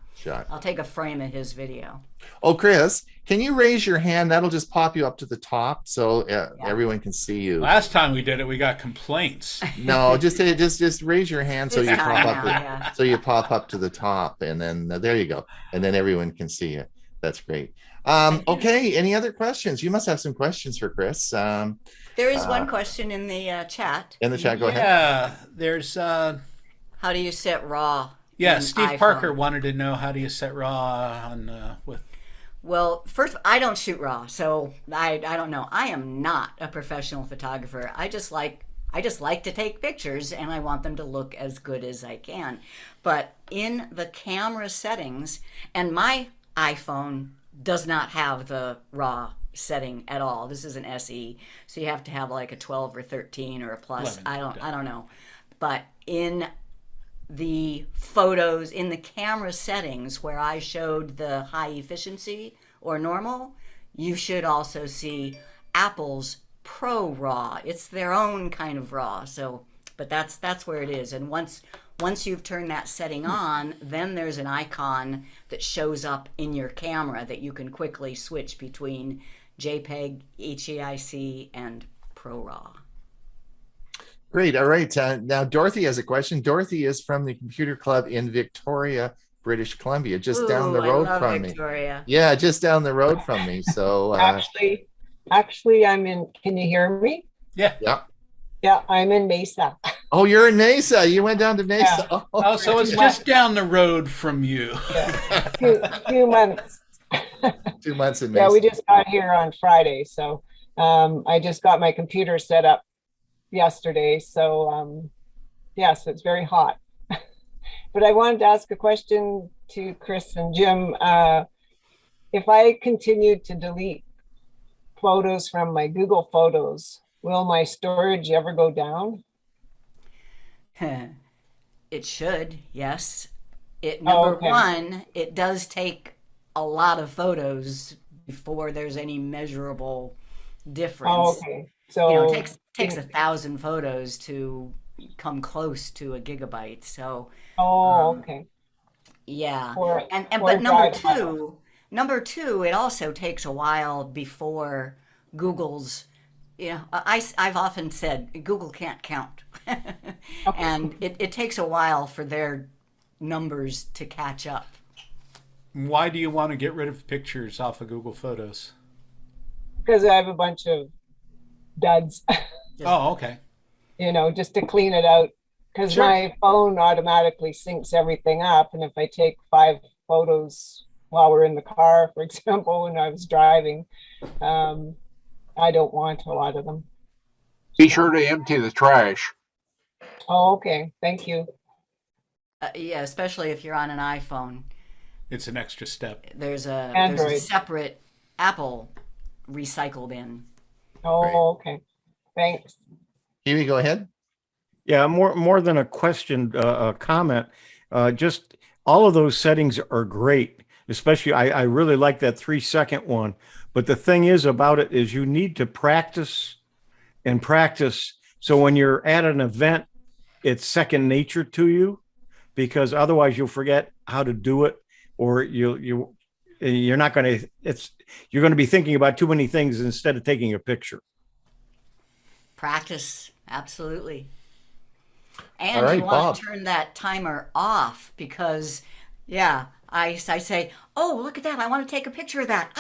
I'll take a frame of his video. Oh, Chris, can you raise your hand? That'll just pop you up to the top so everyone can see you. Last time we did it, we got complaints. No, just raise your hand so This you time pop up. now, yeah. So you pop up to the top, and then there you go, and then everyone can see you. That's great. Okay, any other questions? You must have some questions for Chris. There is one question in the chat. In the chat, go ahead. Yeah, there's How do you set RAW? yeah. in Steve iPhone? Parker wanted to know how do you set RAW on with. Well, first, I don't shoot RAW, so I don't know. I am not a professional photographer. I just like to take pictures, and I want them to look as good as I can. But in the camera settings, and my iPhone does not have the RAW setting at all. This is an SE, so you have to have like a 12 or 13 or a plus. 11, I don't know. But in the photos, in the camera settings where I showed the high efficiency or normal, you should also see Apple's Pro RAW. It's their own kind of RAW. So, but that's where it is. And once you've turned that setting on, then there's an icon that shows up in your camera that you can quickly switch between JPEG, HEIC, and Pro RAW. Great. All right. Now Dorothy has a question. Dorothy is from the Computer Club in Victoria, British Columbia, just down the Ooh, road I love from Victoria. me. Yeah, just down the road from me. So Actually, I'm in. Can you hear me? Yeah. Yeah, I'm in Mesa. Oh, you're in Mesa. You went down to Mesa. Yeah. Oh, so it's just down the road from you. Few months. 2 months in Mesa. Yeah, we just got here on Friday, so I just got my computer set up yesterday. So so it's very hot. But I wanted to ask a question to Chris and Jim. If I continue to delete photos from my Google Photos, will my storage ever go down? It should, yes. Number okay. one, it does take a lot of photos before there's any measurable difference. Oh, okay. So it takes 1,000 photos to come close to a gigabyte. So okay. yeah. Or But number two, it also takes a while before Google's, I've often said Google can't count. And it takes a while for their numbers to catch up. Why do you want to get rid of pictures off of Google Photos? Because I have a bunch of duds, Oh, okay. just to clean it out. Because my phone automatically syncs everything up. And if I take 5 photos while we're in the car, for example, when I was driving, I don't want a lot of them. Be sure to empty the trash. Oh, okay. Thank you. Yeah, especially if you're on an iPhone. It's an extra step. There's a Android. separate Apple recycle bin. Oh, okay. Thanks. Hewie, go ahead. Yeah, more than a question, a comment. Just all of those settings are great. Especially, I really like that 3-second one. But the thing is about it is you need to practice and practice. So when you're at an event, it's second nature to you, because otherwise you'll forget how to do it, or you're not going to. You're going to be thinking about too many things instead of taking a picture. Practice, absolutely. And All right, you want Bob. to turn that timer off because, I say, oh, look at that. I want to take a picture of that.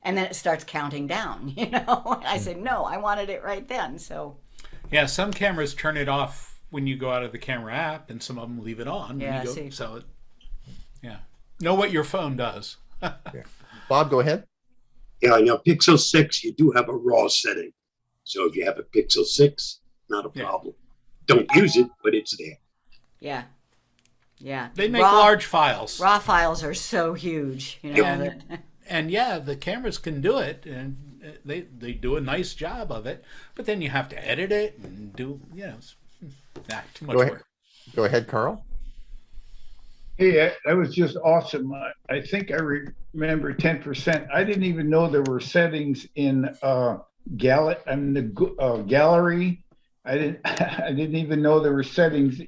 And then it starts counting down, And I say, no, I wanted it right then. So, Yeah, some cameras turn it off when you go out of the camera app, and some of them leave it on. Yeah, when you go, see. so, yeah. Know what your phone does. Yeah. Bob, go ahead. Yeah, now Pixel 6, you do have a RAW setting. So if you have a Pixel 6, not a problem. Don't use it, but it's there. Yeah. Yeah. They make large files. Raw files are so huge. You know, and yeah, the cameras can do it, and they do a nice job of it. But then you have to edit it and do, too much work. Go ahead, Carl. Hey, that was just awesome. I think I remember 10%. I didn't even know there were settings in gallery. I didn't even know there were settings.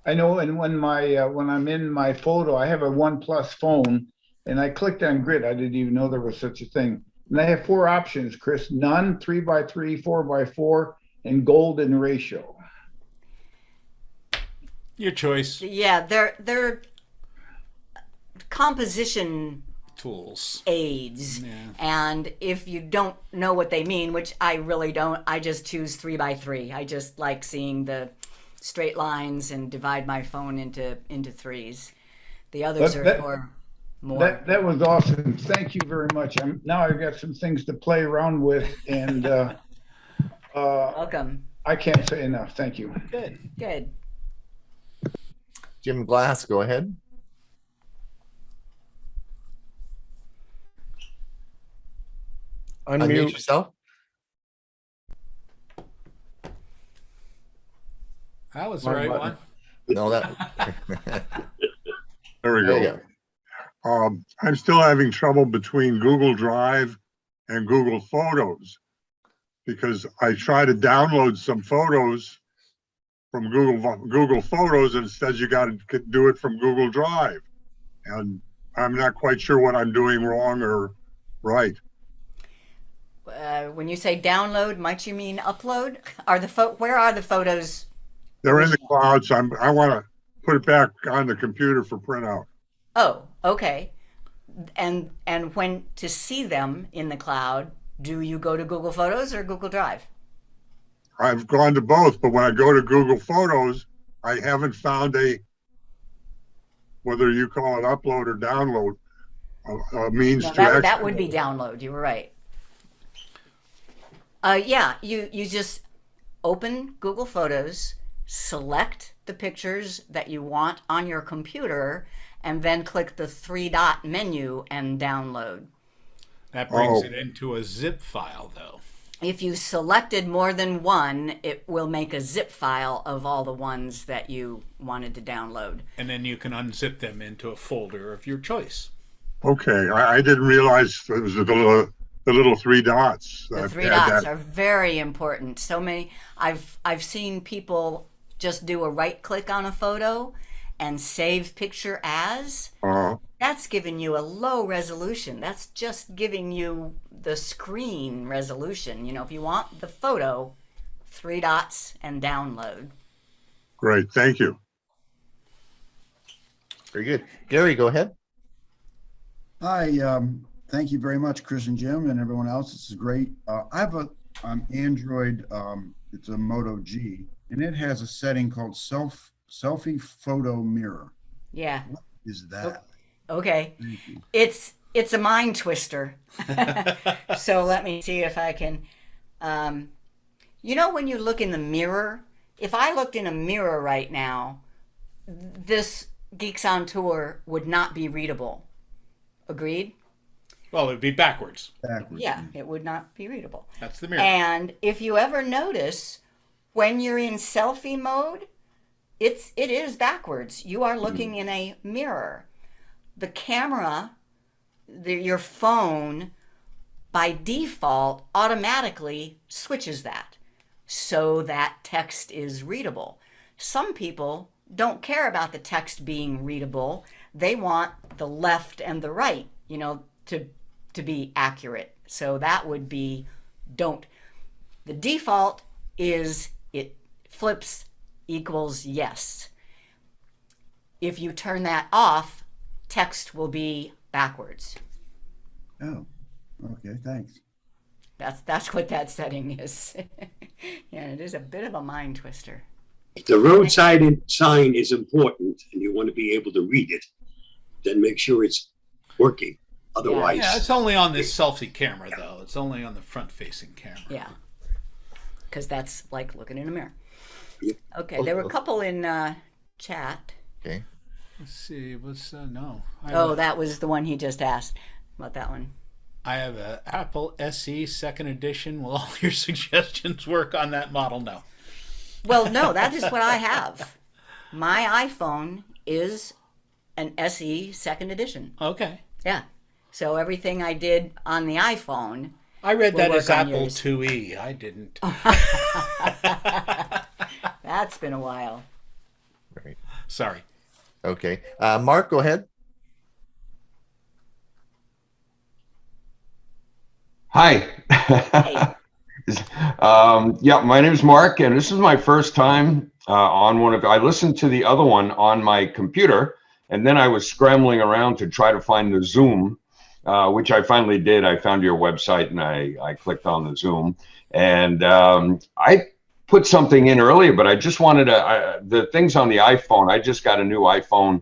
I know, and when I'm in my photo, I have a OnePlus phone, and I clicked on grid. I didn't even know there was such a thing. And I have 4 options, Chris: none, 3x3, 4x4, and golden ratio. Your choice. Yeah, they're composition tools aids, and if you don't know what they mean, which I really don't, I just choose 3x3. I just like seeing the straight lines and divide my phone into threes. The others are for more. That was awesome. Thank you very much. Now I've got some things to play around with, and welcome. I can't say enough. Thank you. Good. Jim Glass, go ahead. Unmute yourself. That was the right one. No, that. There we go. I'm still having trouble between Google Drive and Google Photos, because I try to download some photos from Google Photos, and it says you got to do it from Google Drive, and I'm not quite sure what I'm doing wrong or right. When you say download, might you mean upload? Where are the photos? They're in the cloud, so I want to put it back on the computer for printout. Oh, okay. And when to see them in the cloud, do you go to Google Photos or Google Drive? I've gone to both, but when I go to Google Photos, I haven't found whether you call it upload or download, a means to export. That would be download. You were right. Yeah, you just open Google Photos, select the pictures that you want on your computer, and then click the 3-dot menu and download. That brings it into a zip file, though. If you selected more than one, it will make a zip file of all the ones that you wanted to download. And then you can unzip them into a folder of your choice. Okay, I didn't realize it was the little 3 dots. The 3 dots are very important. So many, I've seen people just do a right click on a photo and save picture as. That's giving you a low resolution. That's just giving you the screen resolution. If you want the photo, 3 dots and download. Great, thank you. Very good. Gary, go ahead. Hi, thank you very much, Chris and Jim and everyone else. This is great. I have an Android, it's a Moto G, and it has a setting called selfie photo mirror. Yeah. What is that? Okay. It's a mind twister. So let me see if I can. When you look in the mirror, if I looked in a mirror right now, this Geeks on Tour would not be readable. Agreed? Well, it would be backwards. Yeah, it would not be readable. That's the mirror. And if you ever notice, when you're in selfie mode, it is backwards. You are looking in a mirror. The camera, your phone, by default, automatically switches that so that text is readable. Some people don't care about the text being readable. They want the left and the right, to be accurate. So that would be don't. The default is it flips equals yes. If you turn that off, text will be backwards. Oh, okay, thanks. That's what that setting is. Yeah, it is a bit of a mind twister. If the roadside sign is important and you want to be able to read it, then make sure it's working. Otherwise, yeah, it's only on this selfie camera though. It's only on the front-facing camera. Yeah, because that's like looking in a mirror. Yep. Okay, there were a couple in chat. Okay. Let's see. What's no? That was the one he just asked about that one. I have a Apple SE second edition. Will all your suggestions work on that model? No. Well, no, that is what I have. My iPhone is an SE second edition. Okay. Yeah. So everything I did on the iPhone. I read that as Apple yours. IIe. I didn't. That's been a while. Right. Sorry. Okay. Mark, go ahead. Hi. Yeah, my name is Mark, and this is my first time on one of. I listened to the other one on my computer, and then I was scrambling around to try to find the Zoom, which I finally did. I found your website, and I clicked on the Zoom, and I put something in earlier, but I just wanted to. The things on the iPhone. I just got a new iPhone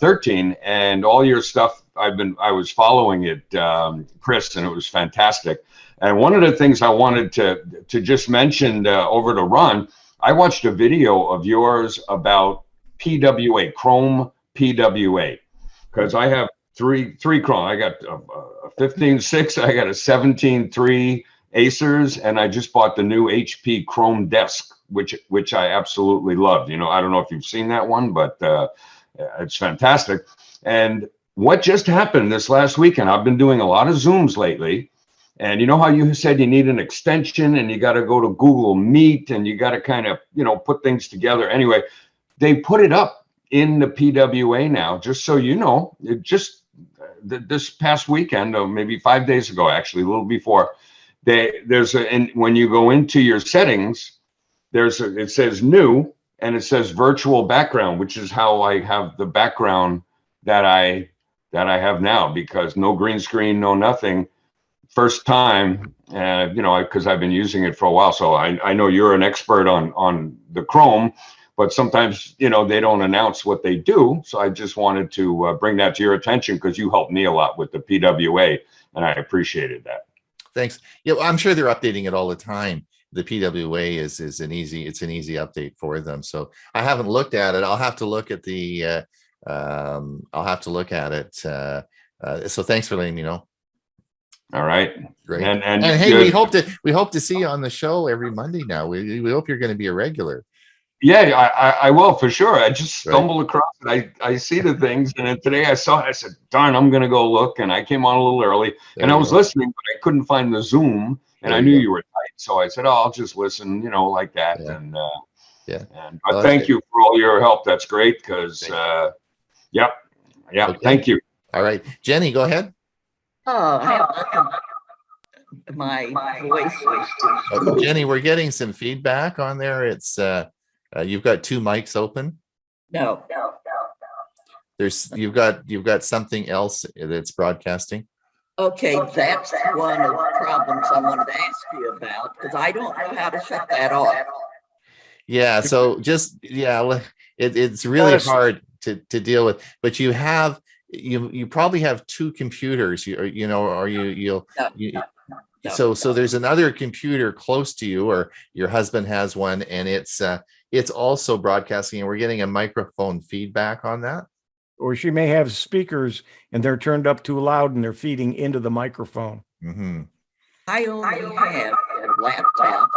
13, and all your stuff. I was following it, Chris, and it was fantastic. And one of the things I wanted to just mention over to Ron, I watched a video of yours about PWA, Chrome PWA, because I have three Chrome. I got a 15.6, I got a 17.3 Acers, and I just bought the new HP Chrome Desk, which I absolutely loved. You know, I don't know if you've seen that one, but it's fantastic. And what just happened this last weekend, I've been doing a lot of Zooms lately. And you know how you said you need an extension and you got to go to Google Meet and you got to kind of, put things together. Anyway, they put it up in the PWA now, just so you know, it just this past weekend, or maybe 5 days ago, actually, a little before, and when you go into your settings, it says new and it says virtual background, which is how I have the background that I have now, because no green screen, no nothing. First time, because I've been using it for a while. So I know you're an expert on the Chrome, but sometimes, they don't announce what they do. So I just wanted to bring that to your attention because you helped me a lot with the PWA and I appreciated that. Thanks. Yeah, well, I'm sure they're updating it all the time. The PWA is an easy update for them. So I haven't looked at it. I'll have to look at the, so thanks for letting me know. All right. Great. And hey, we hope to see you on the show every Monday now. We hope you're going to be a regular. Yeah, I will for sure. I just stumbled across it. I see the things, and then today I saw it. I said, darn, I'm going to go look. And I came on a little early, and I was listening, but I couldn't find the Zoom, and I knew you were tight. So I said, I'll just listen, like that. Yeah. But thank you for all your help. That's great because, yeah. Okay. Thank you. All right. Jenny, go ahead. Oh, my voice was Jenny, we're getting some feedback on there. It's you've got two mics open. No. You've got something else that's broadcasting. Okay, that's one of the problems I wanted to ask you about because I don't know how to shut that off. Yeah, so it's really hard to deal with, but you probably have two computers, so there's another computer close to you, or your husband has one, and it's also broadcasting, and we're getting a microphone feedback on that. Or she may have speakers and they're turned up too loud and they're feeding into the microphone. Mm-hmm. I only have a laptop.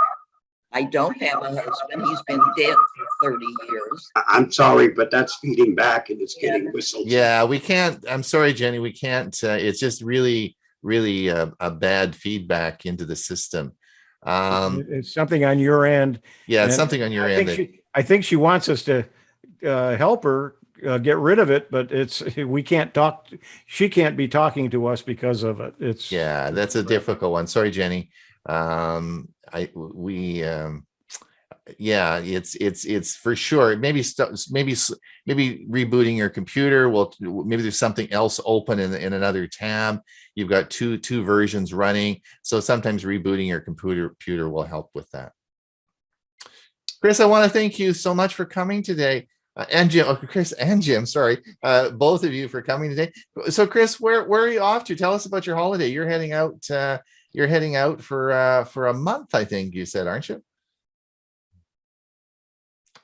I don't have a husband. He's been dead for 30 years. I'm sorry, but that's feeding back and it's getting whistled. Yeah, we can't. I'm sorry, Jenny. We can't. It's just really a bad feedback into the system. It's something on your end. Yeah, it's something on your end. I think she wants us to help her get rid of it, but we can't talk. She can't be talking to us because of it. That's a difficult one. Sorry, Jenny. It's for sure. Maybe rebooting your computer. Maybe there's something else open in another tab. You've got two versions running, so sometimes rebooting your computer will help with that. Chris, I want to thank you so much for coming today. And Jim, Chris and Jim, sorry, both of you for coming today. So, Chris, where are you off to? Tell us about your holiday. You're heading out. You're heading out for a month, I think you said, aren't you?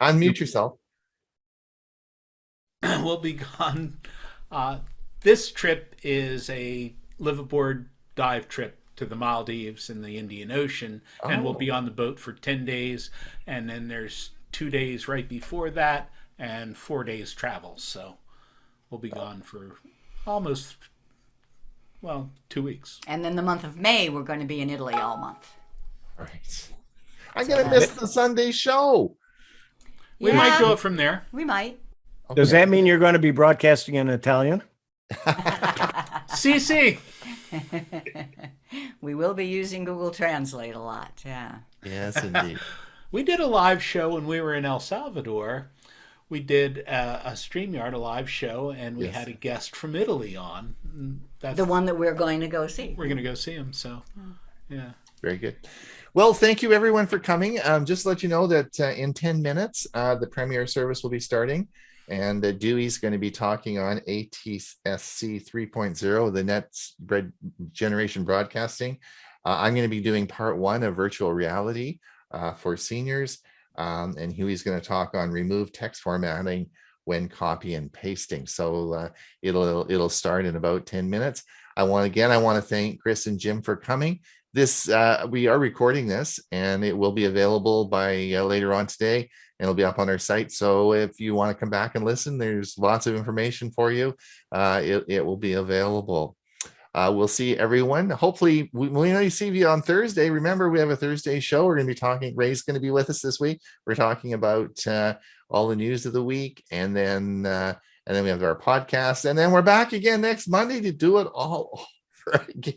Unmute yourself. We'll be gone. This trip is a liveaboard dive trip to the Maldives in the Indian Ocean, and we'll be on the boat for 10 days, and then there's 2 days right before that and 4 days travel. So we'll be gone for almost, 2 weeks. And then the month of May, we're going to be in Italy all month. Right. I'm going to miss the Sunday show. We might do it from there. We might. Okay. Does that mean you're going to be broadcasting in Italian? CC. We will be using Google Translate a lot. Yeah. Yes, indeed. We did a live show when we were in El Salvador. We did a StreamYard, a live show, and we had a guest from Italy on. That's the one that we're going to go see. We're going to go see him. So, yeah. Very good. Well, thank you everyone for coming. Just to let you know that in 10 minutes, the premiere service will be starting, and Dewey's going to be talking on ATSC 3.0, the next generation broadcasting. I'm going to be doing part 1 of virtual reality for seniors, and Hewie's going to talk on remove text formatting when copy and pasting. So it'll start in about 10 minutes. I want to thank Chris and Jim for coming. This we are recording this, and it will be available by later on today, and it'll be up on our site. So if you want to come back and listen, there's lots of information for you. It will be available. We'll see everyone. Hopefully, we see you on Thursday. Remember, we have a Thursday show. We're going to be talking. Ray's going to be with us this week. We're talking about all the news of the week, and then we have our podcast, and then we're back again next Monday to do it all again.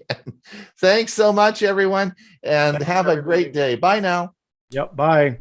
Thanks so much, everyone, and have a great day. Bye now. Yep. Bye.